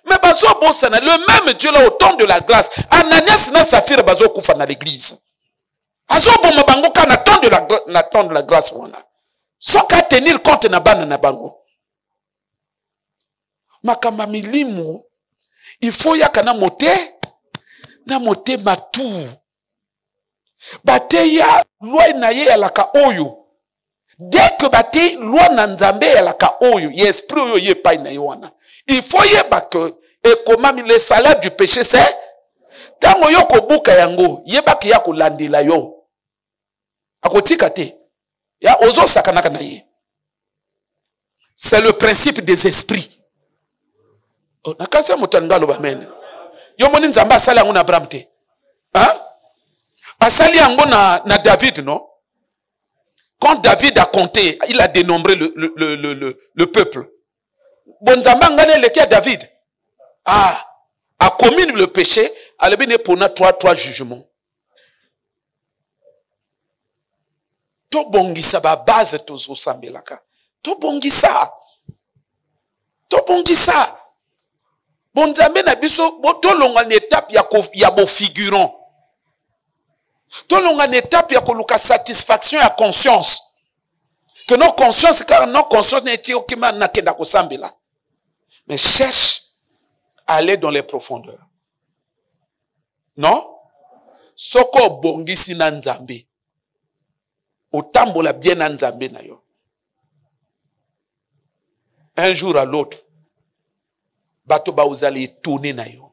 Mais bazo bosana le même Dieu là au temps de la grâce. Ananias na Saphira bazo kufa na l'église. Azo boma bango kana temps de la grâce wana. Sans qu'à tenir compte na bana na bango. Makamba milimo il faut ya kana mote na motema tu. Bateya loi na ye alaka oyo. Dès que bate loi na nzambe alaka oyo, ye esprit oyo ye pai na yoana. Il faut yeba que ekomami le salaire du péché c'est tango yo kobuka yango, yeba ki ya kolandela yo. Akotika te. Ya ozo sakanaka na ye. C'est le principe des esprits. Oh, nakasa motangalo ba men. Yo moni nzamba asali yango na Abraham te. Hein? Asali yango na David, non? Quand David a compté, il a dénombré le peuple. Bon nzamba ngane leki à David. Ah, a commis le péché, a bien pour trois jugements. To bongisa ba base to zo sambelaka. To bongisa. To bongisa. Bon nzambe na biso to longa na étape ya bo figurant. To longa na étape ya koluka satisfaction ya conscience. Que nos conscience car nos conscience n'était okima na kenda ko sambela. Mais cherche à aller dans les profondeurs. Non? Soko bongisi na nzambe. Otambola bien na nzambe na yo. Un jour à l'autre, bato ba uzali tourner na yo.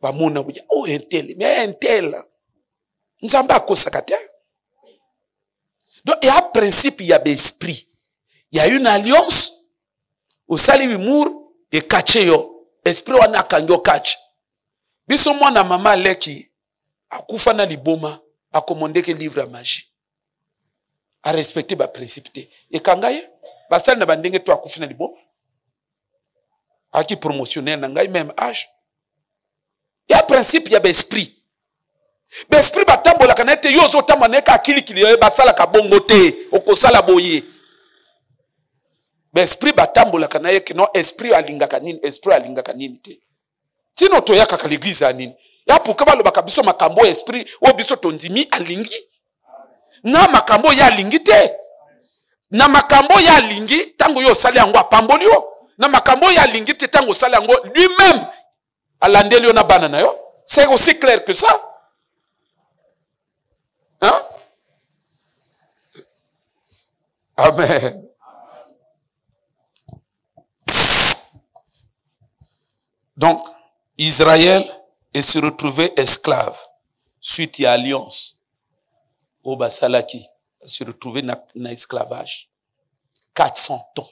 Ba mona buya, oh intel, mais intel. Nzamba akosaka te. Donc il y a un principe, il y a l'esprit. Il y a une alliance. Au sali humour et kache yo. Esprit wana kanyo kache. Biso mwana mama leki akufa na liboma akomondeke livre à magie. A respecter ba principe te. Et kangaye basali na bandenge to akufa na liboma. Aki promotionnel na ngai même âge. Il y a principe, il y a l'esprit. L'esprit batambola kanete yo zo tamaneka akili kili basala ka bongo te okosala boye. L'esprit batambola kanaye que non esprit alingaka nini, esprit alingaka nini te. Tino to yaka ka l'église anini. Ya pourquoi le bakabiso makambo esprit o biso tondimi alingi. Na makambo ya alingi te. Na makambo ya alingi tango yo sali yango apamboli yo. Na makambo ya alingi te tango sali yango lui-même alandeli yo na banana yo. C'est aussi clair que ça. Hein? Amen. Donc, Israël est se retrouvé esclave suite à l'alliance. Au Basalaki se retrouvé dans esclavage. 400 ans.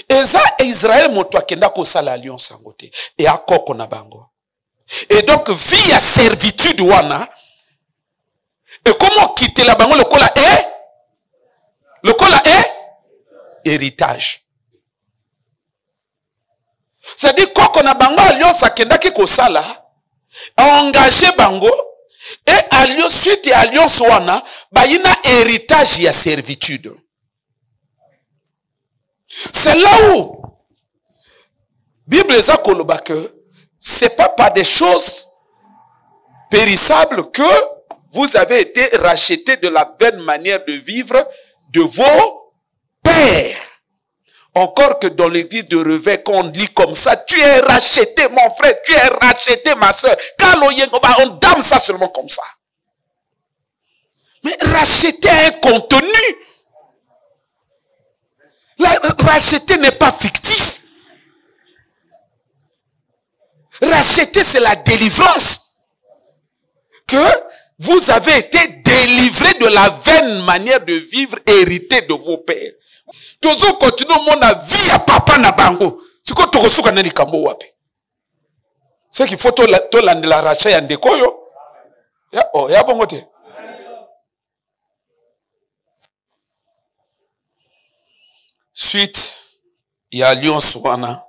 Et ça, Israël moto kenda ko sala alliance angote et akoko na bango. Et donc via servitude wana et comment quitter la bango le kola est héritage. C'est-à-dire koko na bango alliance akenda ki ko sala a engagé bango et alliance suite à alliance wana ba yina héritage ya servitude. C'est là où Bible est koloba que c'est pas par des choses périssables que vous avez été rachetés de la vaine manière de vivre de vos pères. Encore que dans l'église de Revêt, quand on lit comme ça, tu es racheté, mon frère, tu es racheté, ma soeur. On dame ça seulement comme ça. Mais racheter un contenu. Racheter n'est pas fictif. Racheter, c'est la délivrance. Que vous avez été délivré de la vaine manière de vivre héritée de vos pères. Toujours continuer mon vie à papa na bango. C'est quoi tu reçois quand kambo wapi? C'est qu'il faut la rachat ya ndeko yo. Ya bongo te. Suite, il y a alliance wana.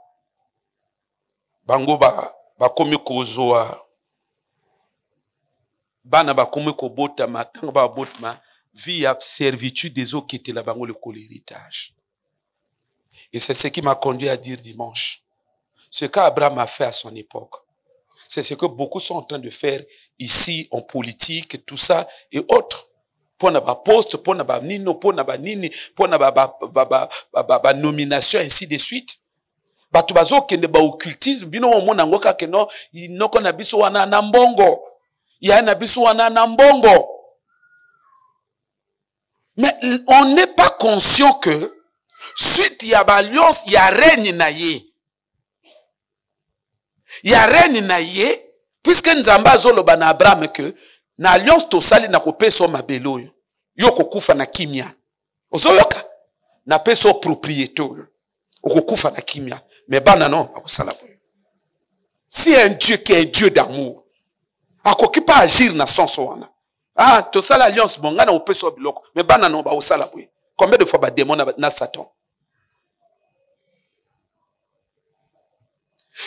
Bango ba komi kozoa. Bana ba komi ko botama, tango ba botama, vie à servitude des autres qui étaient là bango le l'héritage. Et c'est ce qui m'a conduit à dire dimanche. Ce qu'Abraham a fait à son époque. C'est ce que beaucoup sont en train de faire ici en politique, tout ça et autres. Pour na ba poste, pour na ba nino, pour na ba nini, pour na ba nomination, ainsi de suite. Batu bazo kende ba occultisme bino omona ngoka keno inoko na biso wana na mbongo. Ya na biso wana na mbongo. Mais on n'est pas conscient que suite ya alliance ya règne na ye. Ya règne na ye puisque nzamba zoloba na Abraham que na alliance tosali na kopesa mabelo yo. Yo kokufa na kimia. Ozoyoka na peso propriété yo. Okokufa na kimia. Mais bana non akosala boyo. Si un Dieu qui est un Dieu d'amour, akoki pas agir na sens wana. Ah, to sala alliance bonga na opeso biloko. Mais bana non ba osala boyo. Combien de fois ba démon na Satan?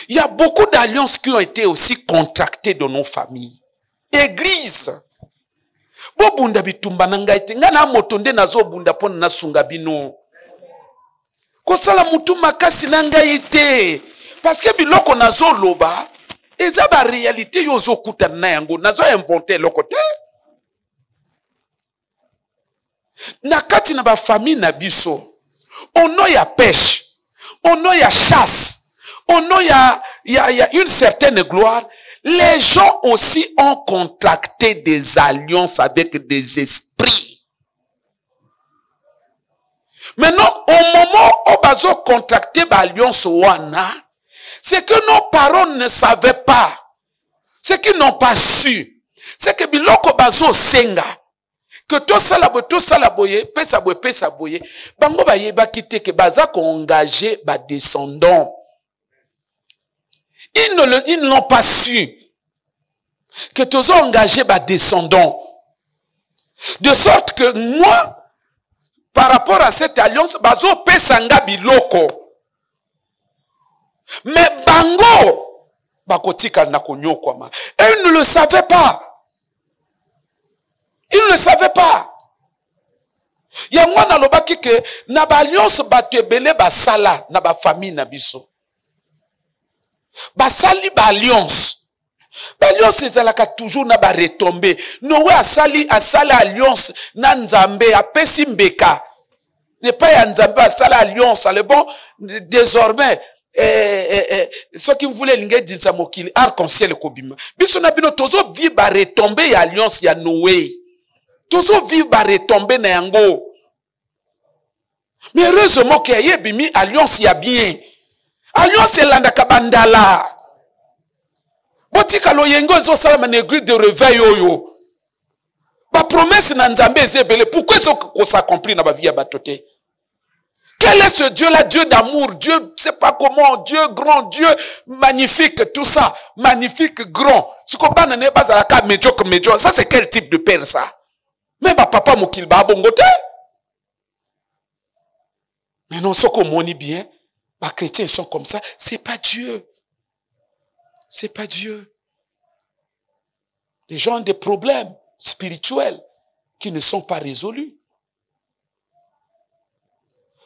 Il y a beaucoup d'alliances qui ont été aussi contractées dans nos familles. Église. Bo bunda bitumba na ngai te ngana motonde nazo bunda pona na sunga bino. Ko sala mutu makasi na ngai te. Parce que biloko nazo loba eza ba réalité yo zo kutana na yango nazo inventer loko te. Na kati na ba famille na biso. Ono ya pêche, ono ya chasse. Au nom, il y a une certaine gloire. Les gens aussi ont contracté des alliances avec des esprits. Maintenant, au moment où ils ont contracté l'alliance wana, c'est que nos parents ne savaient pas. C'est qu'ils n'ont pas su. C'est que biloko bazo senga. Que tout ça pesa boye. Bango ba yeba kite que baza ko engager ba descendants. Ils ne l'ont pas su. Que tu as engagé ma descendant. De sorte que moi, par rapport à cette alliance, bazo pesanga biloko. Mais bango, bakotika na konyoko ma. Et ils ne le savaient pas. Ils ne le savaient pas. Yangwana lobaki ke na ba alliance batebele basala na ba famille na biso. Basali ba alliance. Ba alliance ezalaka toujours na ba retomber. Noé asali alliance na Nzambe apesi mbeka. Ne pas ya Nzambe asala alliance ale bon désormais ce qui voulait linge dinsa mokili arc-en-ciel kobima. Biso na bino tozo vivre ba retomber ya alliance ya Noé. Tozo vivre ba retomber na yango. Mais heureusement que y a bimi alliance ya bien. Alliance elanda kabandala. Botika lo yengo zo salama na église de réveil oyo. Ba promesse na Nzambe ezebele. Pourquoi ça s'accomplit na ba vie ya batote? Quel est ce Dieu là, Dieu d'amour, Dieu, je sais pas comment, Dieu grand, Dieu magnifique, tout ça, magnifique, grand. Ce qu'on parle n'est pas à la carte médiocre. Ça c'est quel type de père ça? Mais ba papa mokil ba bongote. Mais non, ce qu'on moni bien. Les chrétiens sont comme ça, c'est pas Dieu. C'est pas Dieu. Les gens ont des problèmes spirituels qui ne sont pas résolus.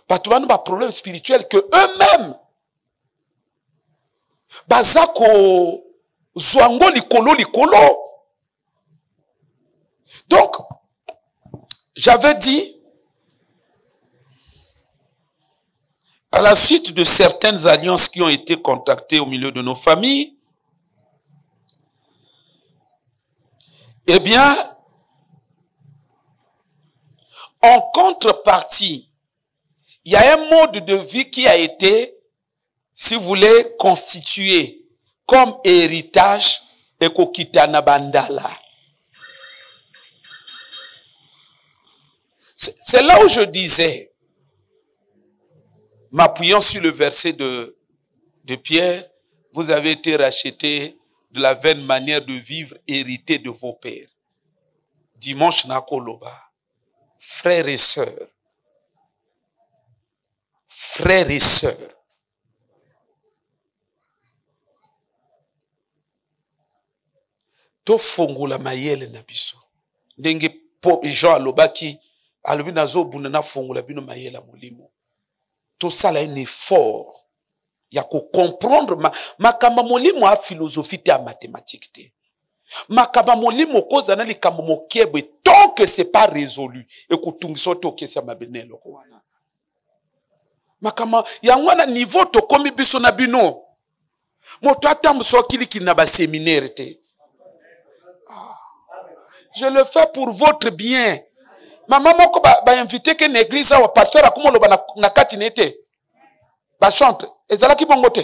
Parce qu'ils ont des problèmes spirituels que eux-mêmes, bazako zwango likolo. Donc, j'avais dit, à la suite de certaines alliances qui ont été contractées au milieu de nos familles, eh bien, en contrepartie, il y a un mode de vie qui a été, si vous voulez, constitué comme héritage et kokitana bandala. C'est là où je disais, m'appuyant sur le verset de Pierre, vous avez été rachetés de la vaine manière de vivre héritée de vos pères. Dimanche Nakoloba, frères et sœurs, to fongola mayele na biso. Ndenge po Jean alobaki, alobi nazo bunda na fongola bino mayela molimo. Tout ça là un effort. Il y a qu'à comprendre makamba molimo a philosophie te a mathématique te. Makamba molimo koza na likamba mokebe tant que c'est pas résolu. Et kutungiso te okesa mabene loko wana. makama yango na niveau to komi biso na bino moto atambu so kili na ba séminaire te. Je le fais pour votre bien. Maman moko ba invité que l'église wa pasteur akomo lo na kati nete ba chante ezala ki bongo te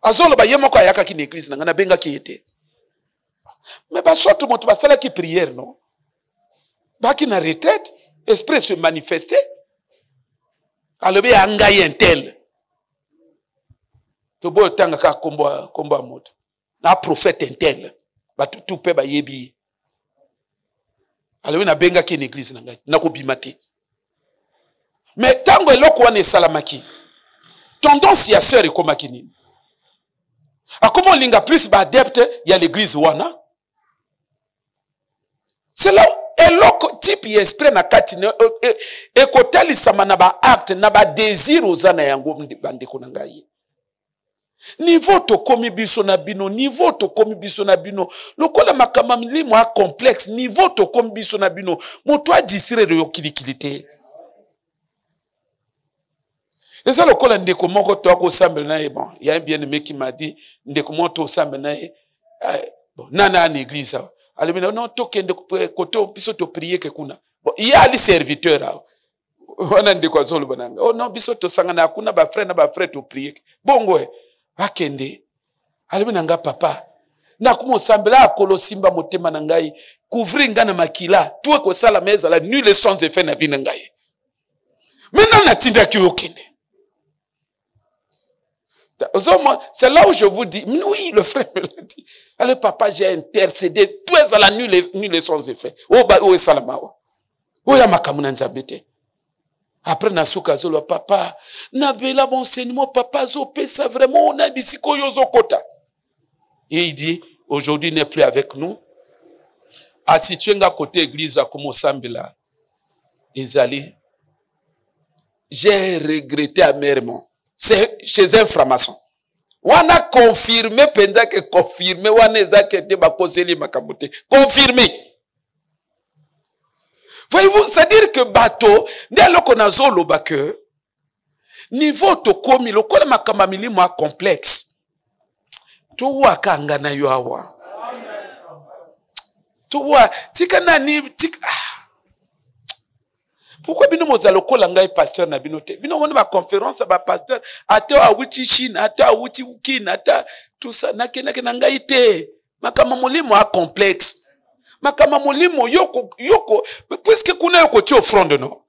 azolo ba yemoko ayaka ki l'église na benga ki ete mais ba chante moto ba sala ki prière non ba ki na retraite esprit se manifester alobe angai intel to bo tanga ka kombo moto na prophète intel ba tout pe ba yebi alobe na benga ki l'église na ko bimate. Mais tango eloko wana esalamaki tendance ya sœur ekomaki nini akomo linga plus ba adepte ya l'église wana c'est là eloko type esprit na kati ekotalisama na ba acte na ba désir ozana yango bandeko na ngai niveau to komi biso na bino niveau to komi biso na bino lokola makama milimo a complexe niveau to komi biso na bino moto a distraire yo kilikilité. Et ça, le col ndeko moko to ako sambela na ye bon, il y a un bien-aimé qui m'a dit ndeko moko to sambela na ye bon nana en église. Alors non to kende koto biso to prier ke kuna. Bon, il y a les serviteurs. Wana ndeko azolo bananga. Oh non biso to sangana kuna ba frère to prier. Bongo akende. Alors nanga papa. Na kumo sambela akolo simba motema na ngai couvrir ngana makila. Tuwe ko sala meza la nuit les sans effet na vina ngai. Maintenant natinda ki okende. C'est là où je vous dis, oui, le frère me l'a dit. Allez, papa, j'ai intercédé. Tout est à la nuit les sans effet. Oh, salamawa. Oh, ya makamuna nzabete. Après, nasuka zolo, papa, nabela bon enseignement, papa, zopé, ça vraiment, on a dit, siko yozo kota. Et il dit, aujourd'hui, il n'est plus avec nous. A situé à côté église, à como sambela. Ezali. J'ai regretté amèrement. C'est chez un franc-maçon. On a confirmé, pendant que confirmé, on a été bakoseli makabote. Confirmé. Voyez-vous, c'est-à-dire que bateau, dès qu'on a zolo bake, niveau to komi, le kona makamamili moi complexe. To waka ngana yo awa. To wa, tika nani, tika. Pourquoi bino mozalo kola ngai pasteur na bino te? Bino wona ba conférence ba pasteur ate wa wuti Chine, ate wa wuti Ukina, ate tout ça na kena ngai te. Makama molimo a complexe. Makama molimo yoko puisque kuna yoko ti offrande no.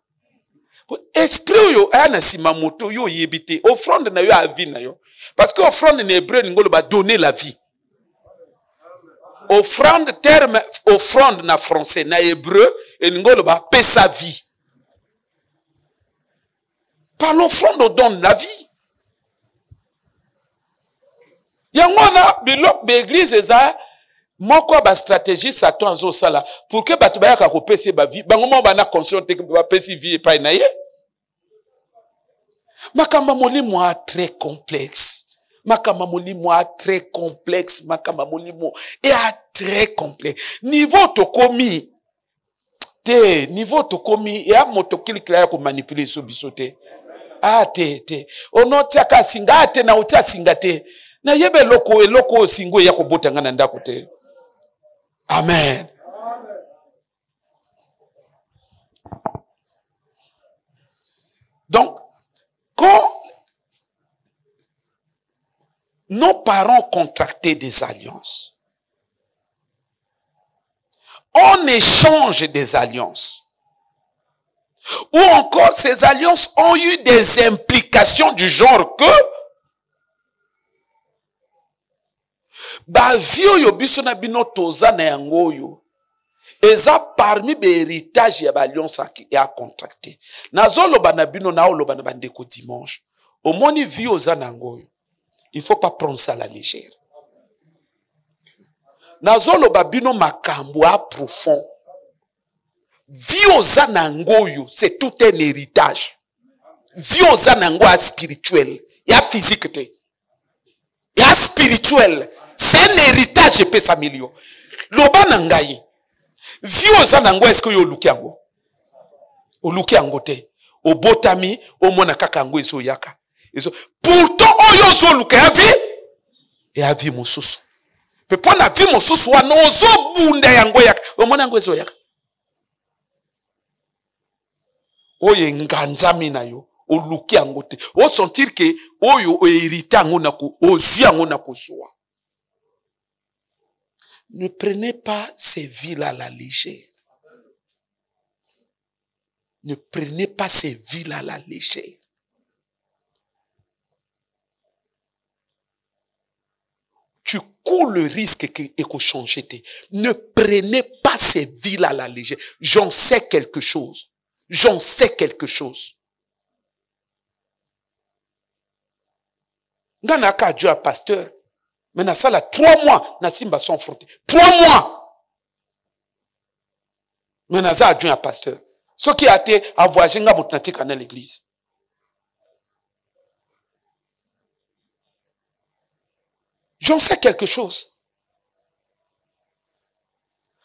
Esprit yo ana sima moto yo yebite. Offrande na yo a vie na yo. Parce que offrande en hébreu ngolo ba donner la vie. Offrande terme offrande na français na hébreu et ngolo ba paix sa vie. Par l'offrande, on donne la vie. Yangona, bilok l'église eza, moko ba stratégie Satan zo sala pour que batu ba ka kopese ba vie. Bango mo bana conscient que ba pesi vie pa na ye. Makamba molimo a très complexe. Makamba molimo a très complexe. Makamba molimo est très complexe. Niveau to komi te, niveau to komi ya moto kilikila ya ko manipuler so bisote. Ah te ono tiaka singa te na utia singa te na yebe eloko singo ya ko botanga na ndako te. Amen. Donc quand nos parents contractaient des alliances, on échange des alliances. Ou encore, ces alliances ont eu des implications du genre que ba vio yo biso na bino toza na yango yo eza parmi be héritage ya ba alliance ya contracté. Nazolo bana bino na oloba na bandeko dimanche. Au moni vio za na yango yo. Il faut pas prendre ça à la légère. Nazolo babino makambo a profond. Vio zanangoyo, c'est tout un héritage. Vio zanango a spirituel, ya physique te. Ya spirituel, c'est un héritage et pesa million. Loba nangai. Vio zanango est-ce que yo lukiango? O lukiango te. obotami omona kaka yango ezoyaka pourtant oyo ozoluka ya vie ya vie mosusu pe mpo na vie mosusu wana ozobunda yango yaka omona yango ezoyaka oyo enganjami na yo oluki yango te osentir ke oyo oherite yango na ozwi yango na kozwa. Ne prenez pas ces vies-là à la légère. Ne prenez pas ces vies-là à la légère. Tu cours le risque que changer. Ne prenez pas ces vies-là à la légère. J'en sais quelque chose. J'en sais quelque chose. Ngana ka Dieu a pasteur. Mais na sala 3 mois na simba sont frontés. 3 mois. Mais na za Dieu a pasteur. Ce qui a été à voyager nga motnatika na l'église. J'en sais quelque chose.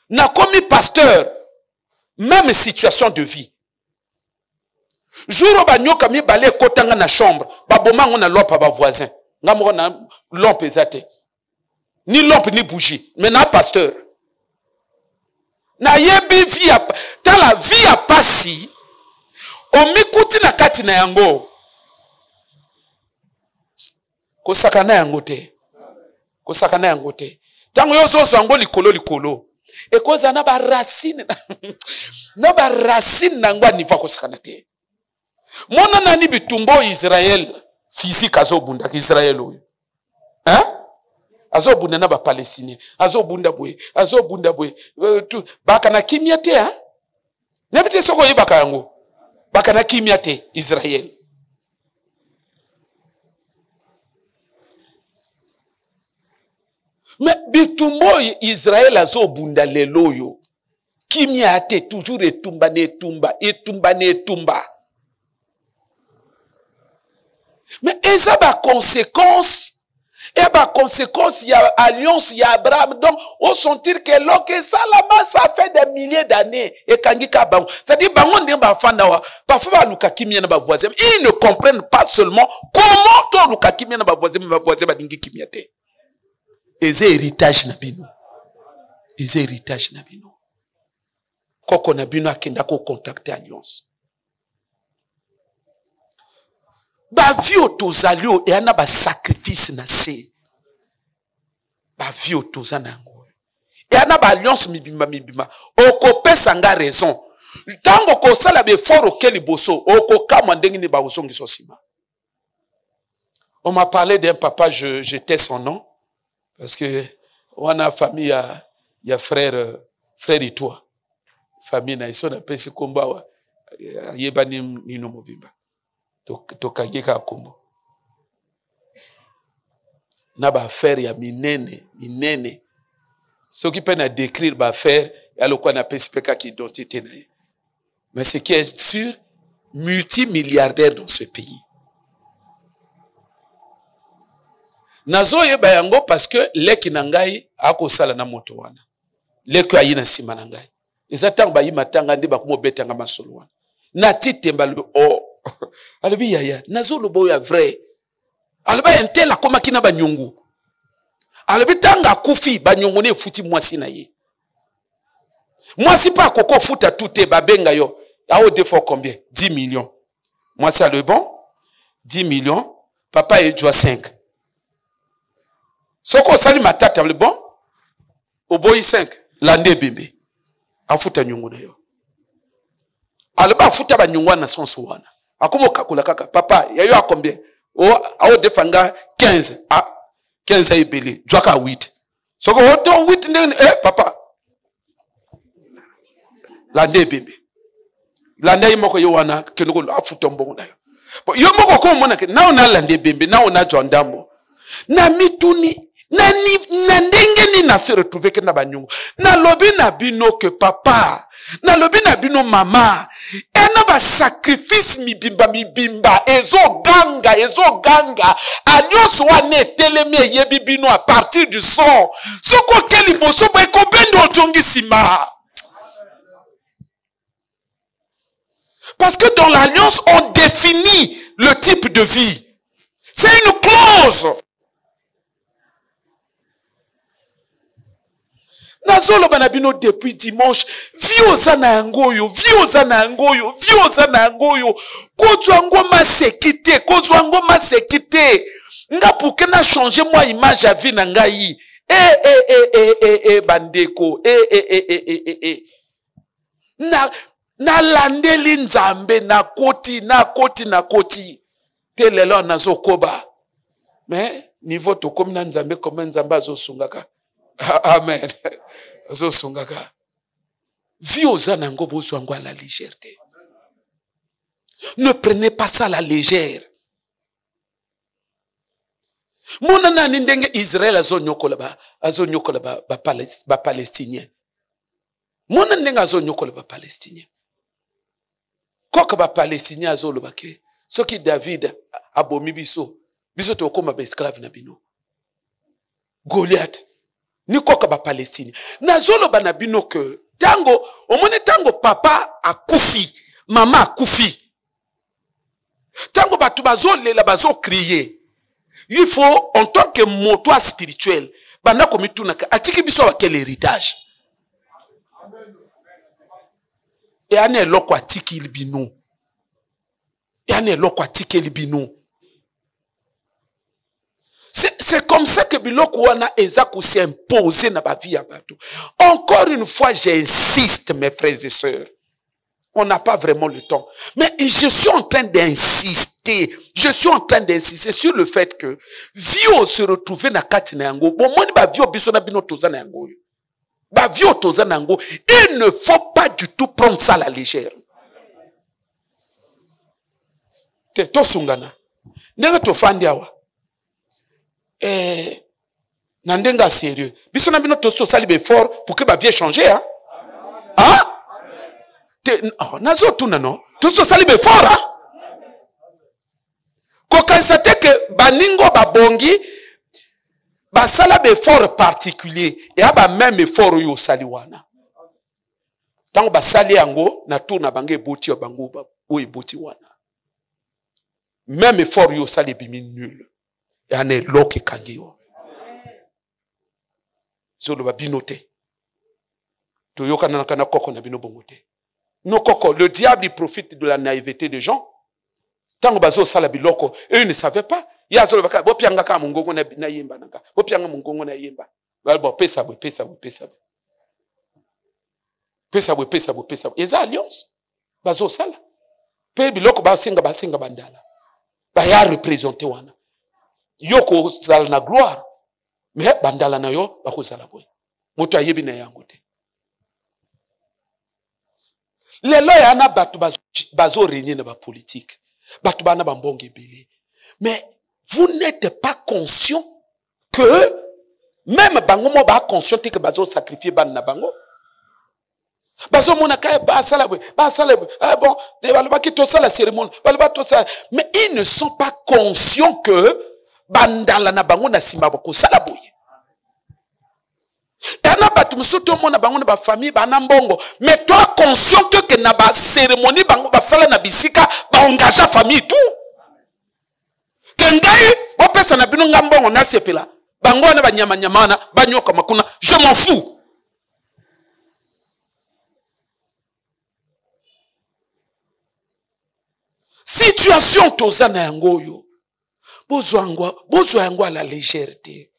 Na commis pasteur, même situation de vie. Jour ba nyoka mi balé kotanga na chambre, ba boma ngona lampe ba voisin. Nga mo na lampe ezate. Ni lampe ni bougie, mais na pasteur. Na yebi vie a ta la vie a passé. O mikuti na kati na yango. Ko sakana yango te. Ko sakana yango te. Tango yozo zango likolo. E koza na ba racine na ba racine na ngwa niva ko sakana te. Mona nani bitumbo Israël physique azobunda Israël oyo. Hein? Azobunda na ba Palestinien, azobunda boye baka na kimia te hein? Nebite soko yebaka yango. Baka na kimia te Israël. Mais bitumbo Israël azobunda lelo yo. Kimia te toujours etumba. Mais eza ba conséquence il y a alliance il y a Abraham donc on sentir que lorsque ça là-bas ça fait des milliers d'années et kangika bango c'est-à-dire bango ndemba fanda wa parfois ba luka kimia na ba voisin ils ne comprennent pas seulement comment to luka kimia na ba voisin ba dingi kimia te eze héritage na bino koko na bino akenda ko contacter alliance. Ba vie otozalio et ana ba sacrifice na se. Ba vie otozana ngo. Et ana ba alliance mibima. Oko pesa nga raison. Tango ko sala be fort okeli boso, oko kama ndengi ni ba osongi sosima. On m'a parlé d'un papa, je tais son nom parce que on a famille il y a frère et toi. Famille na iso na pesi komba wa yebani nino mobimba. Tokangeka kombo na ba affaire ya minene ce qui peut na décrire ba affaire ya lokwa na PSPK qui identité na ye. Mais ce qui est sûr, multimilliardaire dans ce pays. Nazo yeba yango parce que leki na ngai akosala na moto wana leki ayi na sima na ngai ezatanga ba yimatanga ndi ba kumobetanga masolo wana na titemba o alobi yaya nazo lobo ya vrai aloba entela koma kina banyungu alobi tanga kufi banyungu ne futi mwasi na ye mwasi pa koko futa tout babenga yo ao deux fois combien 10 millions mwasi alobi bon 10 millions papa e joa 5 soko sali matata alobi bon oboyi 5 lande bembe afuta nyungu na yo aloba afuta banyungu na sonso wana akomo kakula kaka papa yayo a combien o defanga 15 15 ebele jwaka 8 soko oto 8 ndene papa lande bembe lande moko yo wana kenoko afuta mbongo na yo moko ko mona ke na ona lande bembe na ona jondambo na mituni na ndenge ni na se retrouver ke na banyungu na lobi na bino que papa na lobi na bino mama ena ba sacrifice mibimba ezo ganga alliance wane telemi yebi bino à partir du sang soko keli boso ba ko bendo tongi sima Parce que dans l'alliance, on définit le type de vie. C'est une clause. Nazolo banabino depuis dimanche, vioza na yangoyo, vioza na yangoyo, vioza na yangoyo, kozwango masekite, kozwango masekite. Nga pouke na changer moi image à vie na ngai. Bandeko, na landeli nzambe, na koti. Telelo nazo koba. Mais, niveau to comme na nzambe, comme nzambe azo sungaka. Amen. Azo sungaka. Vioza nango bozwango à la légèreté. Ne prenez pas ça à la légère. Mona na ndenge Israël azo nyokola ba palestinien. Mona ndenge azo nyokola ba palestinien. Koka ba palestinien azo loba ke soki David abomi biso to koma ba esclave na bino. Goliath ni koka ba palestinien. Nazolo ba na bino ke tango omone tango papa akufi, mama akufi. Tango batu bazo lela bazo crier. Il faut, en tant que moto spirituel, banda komitunaka, atiki biso wa quel héritage? Et ane loko atiki ilbino. Et ane loko atiki ilbino. C'est comme ça que biloko wana ezako s'est imposé na ba vie ya bato. Encore une fois, j'insiste, mes frères et sœurs. On n'a pas vraiment le temps. Mais je suis en train d'insister. Je suis en train d'insister sur le fait que vio se retrouver na kati na yango. Bon, moi, ba vio biso na bino toza na yango. Ba vio toza na yango. Il ne faut pas du tout prendre ça à la légère. Te to sungana. Nenga to fandi awa. Nandenga sérieux. Biso na bino to sali be fort pour que ba vie changer, hein? Hein? Oh, nazo tuna no tout ça sali be fora ko kansate que baningo babongi basala be fort particulier et aba même effort yo saliwana tango basali yango na tuna bange boti bango o eboti wana même effort yo sali bimi nul et ane loke kangiyo zolo babinote to yoka na kana koko na bino bongote. Non, le diable il profite de la naïveté des gens. Tant que bazo sala biloko, eux ne savaient pas. Ya zolo baka bo pianga ka mungongo na yemba nanga. Bo pianga mungongo na yemba. Bo pesa. Pesa. Eza alliance. Bazo sala. Pe biloko ba senga bandala. Ba ya représenter wana. Yoko sala na gloire. Mais bandala na yo bako sala boy. Moto ayebi na yango te. Les lois na batu bazo régner na ba politique. Batu bana bambonge belé. Mais vous n'êtes pas conscient que même bango mo ba conscient que bazo sacrifier ban na bango. Bazo mona ka ba sala bon, de ba ki to sala cérémonie, ba to ça. Mais ils ne sont pas conscients que bandala na bango na simba ko sala boye. Yana batu musoto mona bango na ba famille bana mbongo, mais toi conscient que na ba cérémonie bango ba sala na bisika ba engage famille tout. Kengai o pesa na bino ngambongo na sepela. Bango na ba nyama nyamana ba nyoka makuna, je m'en fous. Situation tozana yangoyo. Bozo yango à la légèreté.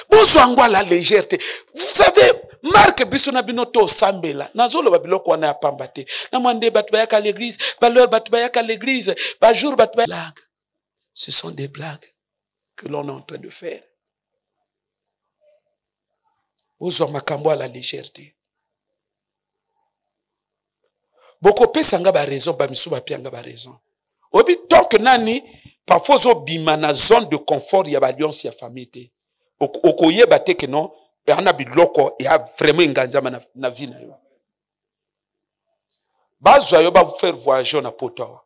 Bozwango la légèreté. Vous savez, Marc Bissona Binoto Sambela, Nazolo Babiloko wana ya pambate. Na mwande batbayaka l'église, baleur batbayaka l'église, bajour batbayaka. Ce sont des blagues que l'on est en train de faire. Bozwa makambo à la légèreté. Boko pesanga ba raison, ba misu ba pianga ba raison. Obi tant que nani, parfois zo bima na zone de confort ya ba alliance ya famille. Okoye bate que non, ana biloko ya vraiment enganjama na vie na yo. Bazwa yo ba vous faire voyager na poto.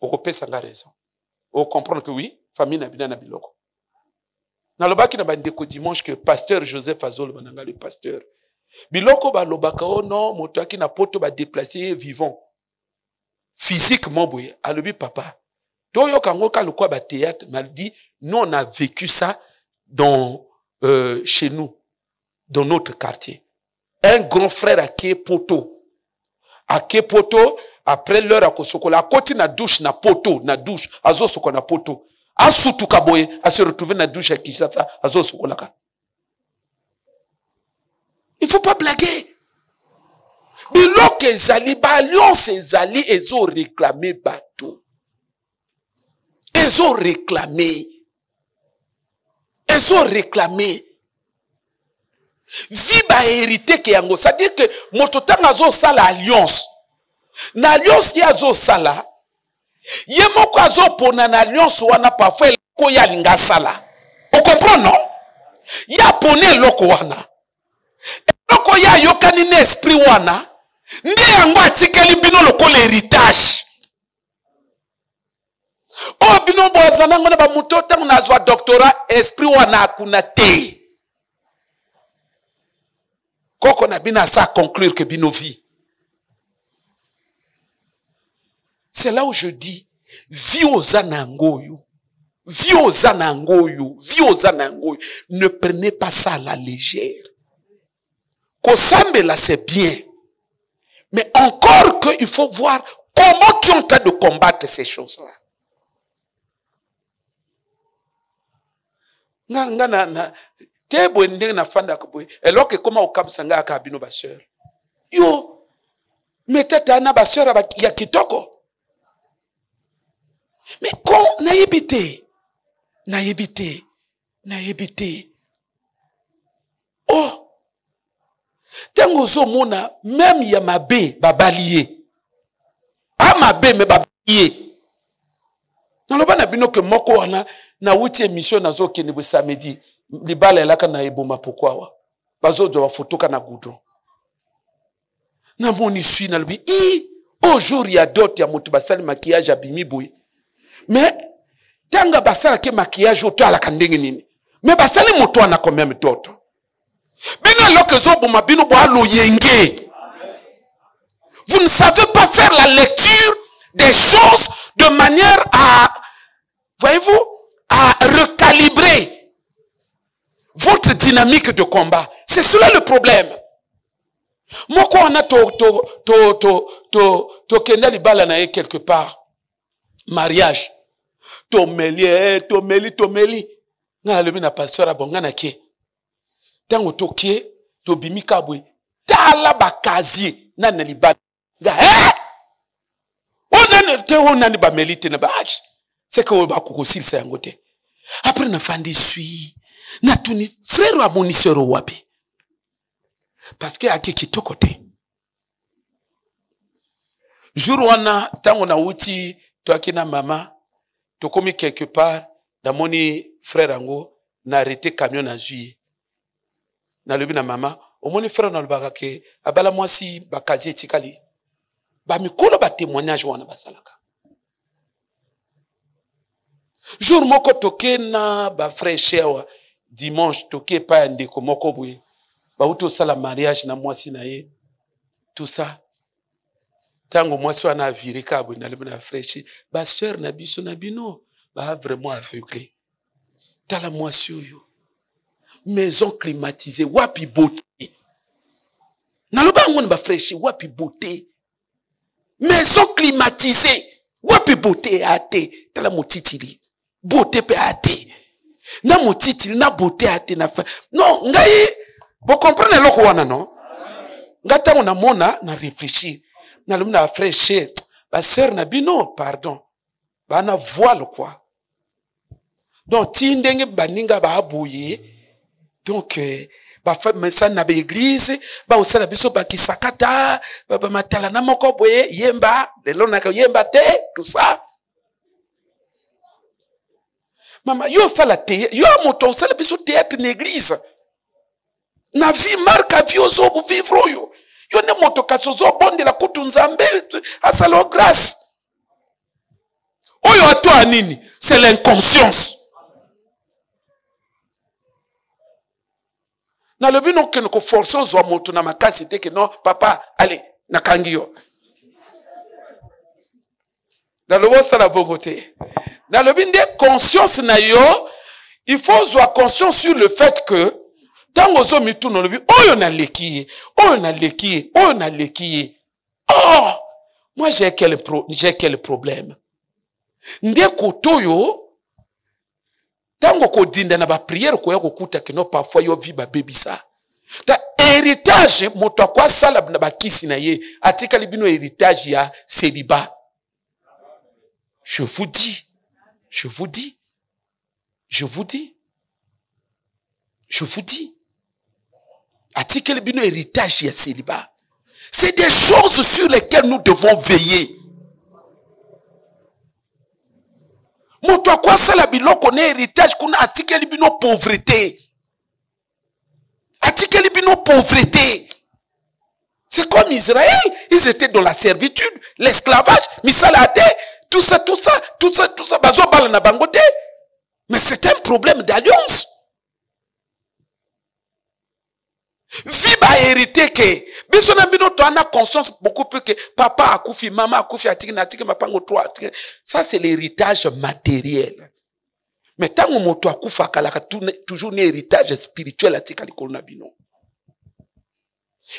Okopesa nga raison. O comprendre que oui, famille na bina na biloko. Na lobaki na bandeko dimanche que pasteur Joseph Azol bananga le pasteur. Biloko ba lobaka o non, moto aki na poto ba déplacer vivant. physiquement boye alobi papa toyo kango ka lokwa ba théâtre m'a dit nous on a vécu ça dans chez nous dans notre quartier. Un grand frère à Kepoto après l'heure à kosokola côté na douche na poto na douche azo soko na poto asutu kaboye a se retrouver na douche à Kinshasa azo sokola ka. Il faut pas blaguer. Bilok ezali ba alliance ezali ezo réclamer bateau. Ezo réclamer. Vi ba hérité ke yango, c'est-à-dire que mototanga zo sala alliance. Na alliance ya zo sala. Ye moko azo pona na alliance wana parfois ko ya linga sala. On comprend non? Ya pone loko wana. Loko ya yokani na esprit wana. Ndi yango atikeli bino loko l'héritage. Oh bino boazana ngona ba muto tangu na zwa doctorat esprit wana akuna te. Koko na bina sa conclure que bino vie. C'est là où je dis vie aux anangoyo. Ne prenez pas ça à la légère. Kosambe là c'est bien. Mais encore qu'il faut voir comment tu es en train de combattre ces choses-là. Tebo ndenge na fanda kuboy alors que comment okabsanga akabino ba sœur yo metata na ba sœur ya kitoko mais quand naïbité oh tango zo mona même ya mabe babalié mabe me babalié naloba na bino que moko wana na wuti émission nazo kende bo samedi libala elaka na eboma pourquoi wa bazo do photo kana goudron na moni suis na lobi au jour ya dot ya mutu basali maquillage abimi boy mais tanga basala ke maquillage oto ala kandenge nini mais basali mutu ana combien de dot bino loke zo boma bino bo alo yenge. Vous ne savez pas faire la lecture des choses de manière à, voyez-vous, à recalibrer votre dynamique de combat. C'est cela le problème. Moi, quand on a kenda libala na quelque part, mariage, tomeli, na lebi na pasteur abonga na ke. Tango toke, to bimi kabwe, tala bakazier, na libala. On a ba melite na ba. C'est que on va kokosil sa yangote. Après na fandi sui. Na tuni frère wa monisero wapi. Parce que ake kitoko te. Jour wana tango na uti to akina mama to komi quelque part na moni frère ango na arrêté camion na zui. Na lebi na mama o moni frère na lobaka ke abala mwasi bakazi etikali. Ba mikolo ba témoignage wana basalaka. Jour moko toke na ba frère chewa dimanche toke pa ndeko moko boye ba uto sala mariage na mwasi na ye tout ça tango mwasi wana virika boye na lebina frère ba sœur na biso na bino ba vraiment aveuglé tala mwasi oyo maison climatisée wapi beauté na loba ngone ba frère wapi beauté maison climatisée wapi beauté ate tala motitili beauté pe ate na motitili na beauté ate na fa non ngai vous comprenez loko wana non ngata on a mona na réfléchir na lumna frère ba sœur na bino pardon ba na voile quoi donc ti ndenge baninga ba aboye donc ba fa mesa na ba église ba osala biso ba kisakata ba matala na moko boye yemba lelo na yemba te tout ça. Mama yo sala te yo moto sala biso théâtre l'église na vie marque a vie ozo bu vivre yo yo ne moto kasozo bonde la kutu nzambe asalo grâce oyo ato anini c'est l'inconscience na lobi no ke ko force ozo moto na makasi te ke non papa allez na kangiyo Dans le ça la bongoté. Dans le bin de conscience na yo, il faut avoir conscience sur le fait que dans ozo mitu no lebi, oyo na leki, oyo na leki, oyo na leki. Oh, moi j'ai quel problème. Nde kotoyo, tango ko dinda na ba prière ko ya ko kuta kino parfois yo vi ba bebisa. Ta héritage moto kwa sala na ba kisi na ye, atika libino héritage ya célibat. Je vous dis, je vous dis, je vous dis, je vous dis, atika libino héritage ya célibat. C'est des choses sur lesquelles nous devons veiller. Moto kwa sala biloko ne héritage kuna atika libino pauvreté. Atika libino pauvreté. C'est comme Israël, ils étaient dans la servitude, l'esclavage, misalate, tout ça, bazo bala na bangote. Mais c'est un problème d'alliance. Viba hérité que, bisona bino to ana conscience beaucoup plus que papa akufi, maman akufi, atiki mapango toi. Ça c'est l'héritage matériel. Mais tant que moto akufa kalaka toujours un héritage spirituel atika likolo na bino.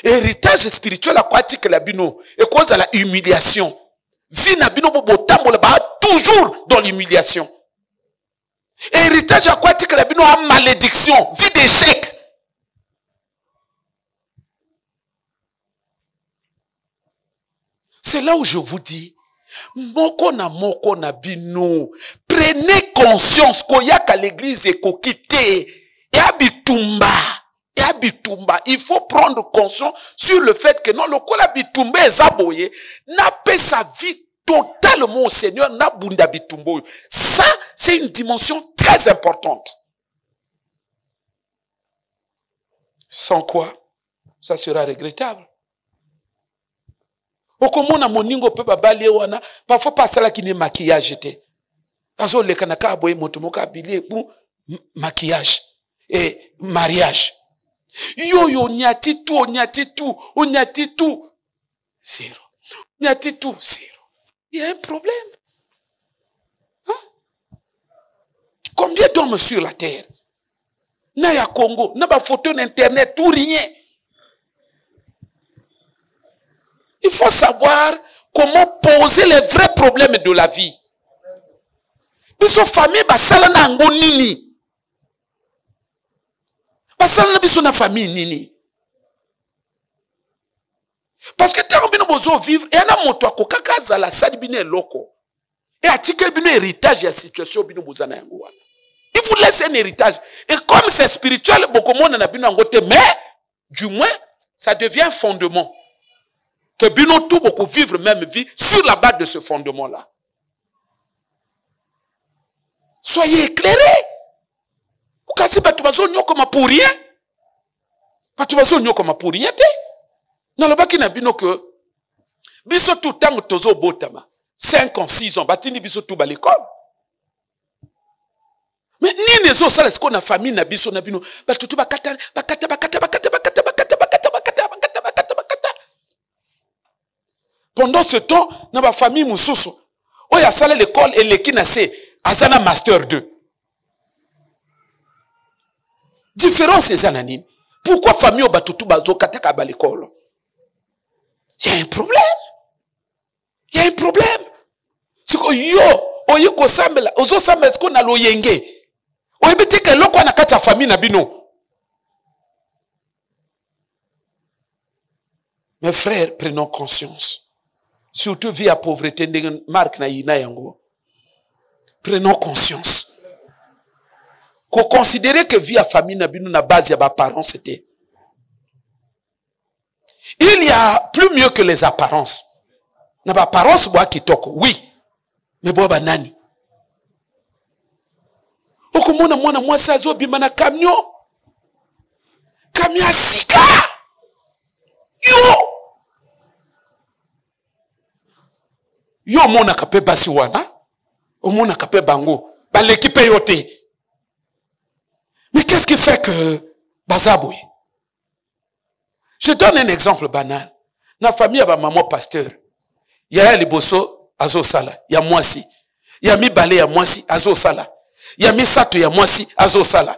Héritage spirituel aquatique la bino et cause à la humiliation. Vie na bino bo tambola ba toujours dans l'humiliation. Héritage aquatique la bino a malédiction, vie d'échec. C'est là où je vous dis, moko na bino, prenez conscience qu'il y a qu'à l'église et qu'on quitte, et habitumba. Il faut prendre conscience sur le fait que non, le kola bitumba est aboyé, n'a pas sa vie totalement au Seigneur, n'a bunda bitumbo. Ça, c'est une dimension très importante. Sans quoi, ça sera regrettable. Okomona moningo pe babali wana parfois pas ça là qui ne maquillage était azo le kanaka boye moto moka bilé pour maquillage et mariage yo nyati tout zéro nyati tout zéro. Il y a un problème. Hein? Combien d'hommes sur la terre na ya Congo na ba photo d'internet tout rien. Il faut savoir comment poser les vrais problèmes de la vie. Biso famille basala na ngo nini? Basala na biso na famille nini? Parce que tant bino bozo vivre et na moto akokaka za la sali bino eloko. Et atika bino héritage ya situation bino bozana yango wana. Il vous laisse un héritage. Et comme c'est spirituel, beaucoup monde na bino ngote, mais du moins ça devient un fondement. Que bino tout beaucoup vivre même vie sur la base de ce fondement-là. Soyez éclairés. Kasi batu bazo nyoko ma pour rien. Batu bazo nyoko ma pour rien te. Na lobaki na bino que biso tout tango tozo botama 5 ans 6 ans batini biso tout ba l'école. Mais ni les autres ça ce qu'on a famille na biso na bino batu tout bakata. Pendant ce temps, dans ma famille Moussousou, où il y a salé l'école et l'équipe n'a Azana Master 2. Différence c'est anonyme. Pourquoi famille au batutu bazo kataka ba l'école? Il y a un problème. Il y a un problème. C'est que yo, oyo ko sambela, ozo sambela ko na loyenge. Oyebite ke loko na kati ya famille na bino. Mes frères, prenons conscience. Surtout vie à pauvreté, marque na yina yango. Prenons conscience. Qu'on considère que vie à famille na bino na base ya ba parents c'était. Il y a plus mieux que les apparences. Na ba parents boa kitoko, oui. Mais boa banani. Okomona mwana mwasi azobima na camion. Camion sika. Yo. Yo mona kape basi wana, o mona kape bango, ba l'équipe yote. Mais qu'est-ce qui fait que Bazaboué? Je donne un exemple banal. Na famille ba maman pasteur. Yaya liboso azo sala ya mwasi ya mibale ya mwasi azo sala ya misato ya mwasi azo sala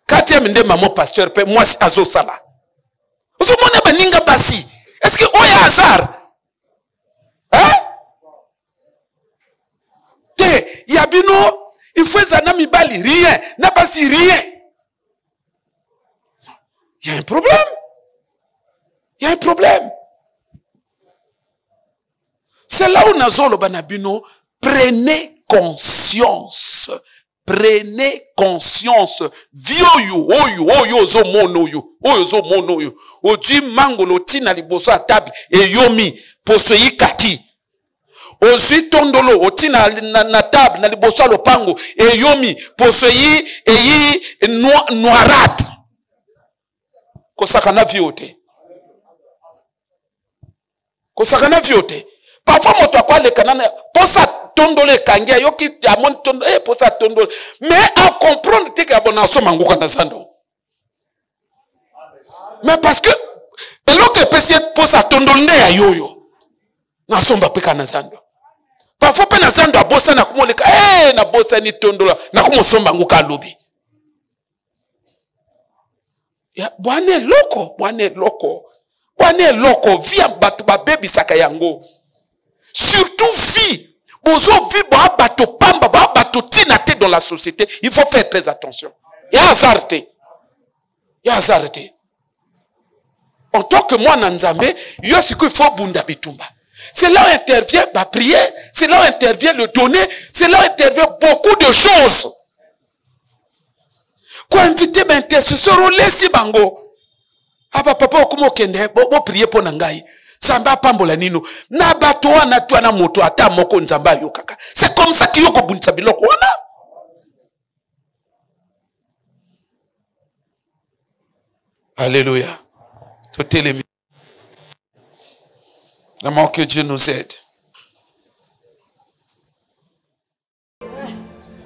4e nde maman pasteur pe mwasi azo sala ozo mona baninga basi est-ce que oya hasard te ya bino il faut ezana mibali rien na basi rien. Il y a un problème. Il y a un problème. C'est là où Nazolo Banabino, prenez conscience. Prenez conscience. Vioyo, oyo, zo mono yo. Oji mangolo tina liboso a table, et yomi, posoyi kaki. Ozi tondolo, otina na table, na liboso a lopango, et yomi, posoyi, noirate. Kosakana viote. Kosakana viote. Parfois, moto akwa le kanana, posa tondole kangia, yoki amon tondole, posa tondole. Mais à comprendre que abonaso manguka na zando. Mais parce que, elo que pesi posa tondole ne ya yoyo. Na somba peka na zando. Parfois, pe na zando abosa na kumoleka, na bosa ni tondola, na kumo somba nguka lobi. Bwane loko, via batu ba baby saka yango. Surtout vie, bozo vie ba bato pamba, ba bato tinate dans la société, il faut faire très attention. Ya hasarté. En tant que moi Nanzambe, yo ce qu'il faut bunda bitumba. C'est là où intervient la prière, c'est là où intervient le donner, c'est là où intervient beaucoup de choses. Quoi inviter intercesseur au laisser bango. Aba papa okumo kende bo prier pour nangai. Samba pambola nino. Na bato wana tu na moto ata moko nzamba yo kaka. C'est comme ça que yoko bunisa biloko wana. Alléluia. Totelemi. Vraiment que Dieu nous aide.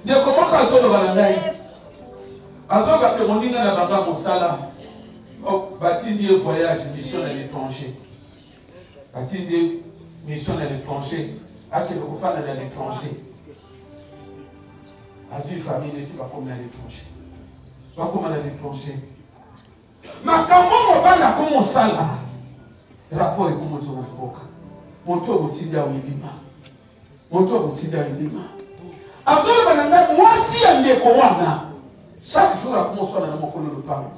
Dia comment ka zo na ngai. Azoba que mon nina na baba mosala. Oh, batindi voyage mission à l'étranger. Batindi mission à l'étranger. Ake le kufana à l'étranger. A vie famille qui va comme à l'étranger. Va comme à l'étranger. Ma kamo mobala comme mosala. Rapport est comme on koka. Moto botindi a wilima. Moto botindi a wilima. Azoba bananga mwasi andeko wana. Chaque jour, à commencer à mokolo le pan.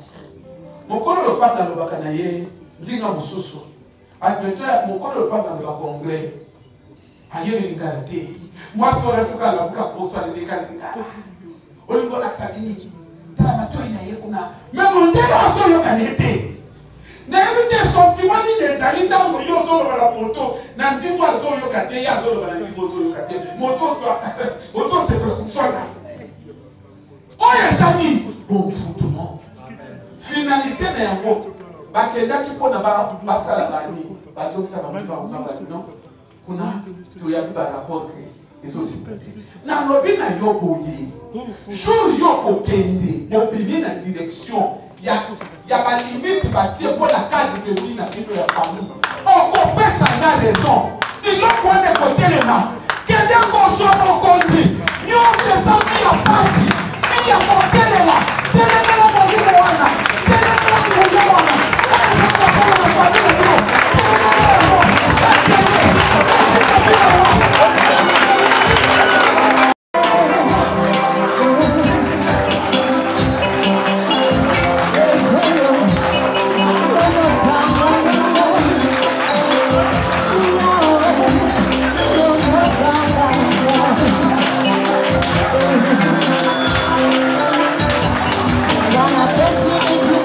Mokolo le pan dans le bakanaye, dinga mususu. Admettez, mokolo le pan dans le congrès. Aïe, il gardé. Moi, je serais fouca la bouca pour ça, les décalés. Olingo la sabini. Tramato inayekuna. Mais mon débat a tout yokanete. N'avez sentiment ni des amis dans le yozo la moto. Nanti moi, zo yokate, ya zo la moto yokate. Moto, moto, c'est pour ça. Oh, les amis, bon foutement. Finalité na yango. Bakenda ki pona ba masala bani. Ba joki sa ba non. Kuna to ya ba rapport que ils aussi pété. Na lobi na yo boyi. Jour yo okende, yo bibi na direction. Ya ba limite ba dire pour la cadre de vie na biso ya famille. On comprend ça na raison. Il doit quoi de côté les mains. Quelqu'un qu'on soit mon conduit. Yo se senti à passer. Il y a mon télé là, télé là, mon télé là, télé là, mon télé là, Wanna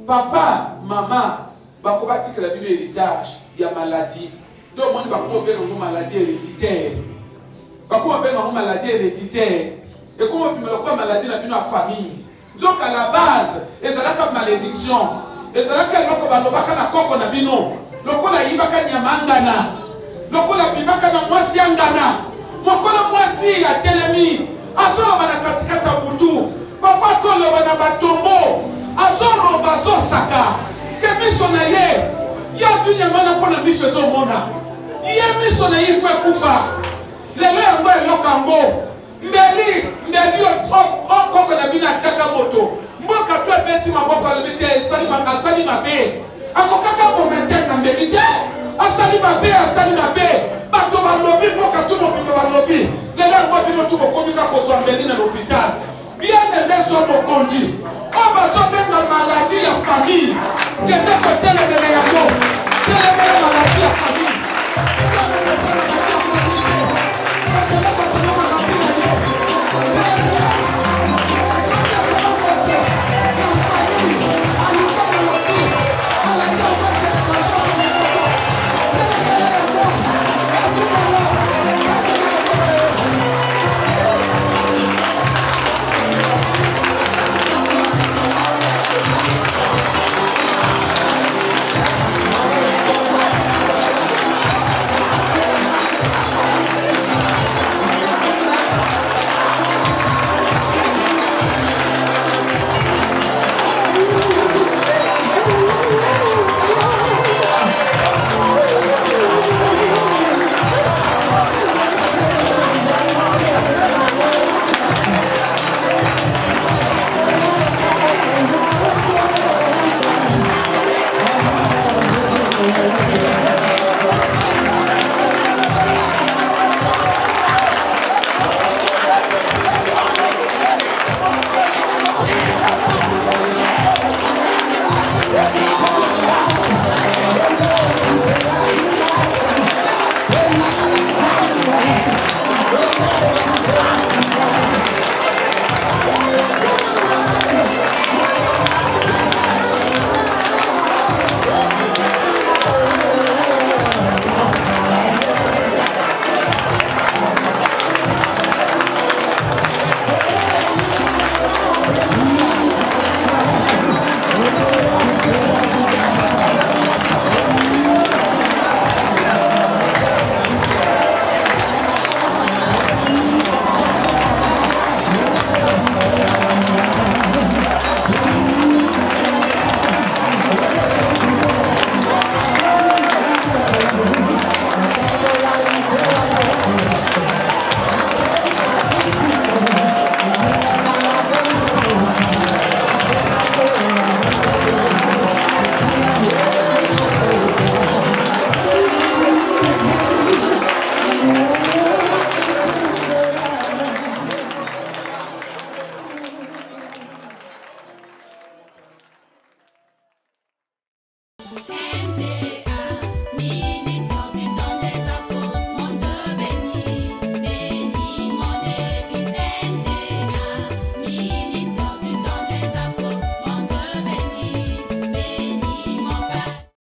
Papa, maman, bakobati que la Bible héritage, il y a maladie. Donc, on va une maladie héréditaire. On va une maladie héréditaire. Et comment on peut une maladie dans la famille? Donc, à la base, il y a une malédiction. Il y a une malédiction. Lokola yibaka nyamangana lokola bibaka na mwasi angana mokola mwasi ya telemi azolo bana katikata butu bafato lo bana batombo azolo bazo saka ke miso na ye ya tu nyamana pona miso zo mona ye miso na ye fa kufa lelo yango elokambo mbeli okoko na bina taka moto mboka to beti maboko le bete sali makasali mabe akokaka momentaire na mérité asali mabe bato balobi mboka tu mobimba balobi lelo ngo bino tu bokomika kozwa mbeli na l'hôpital bien aimé zo mokonzi o bazo benga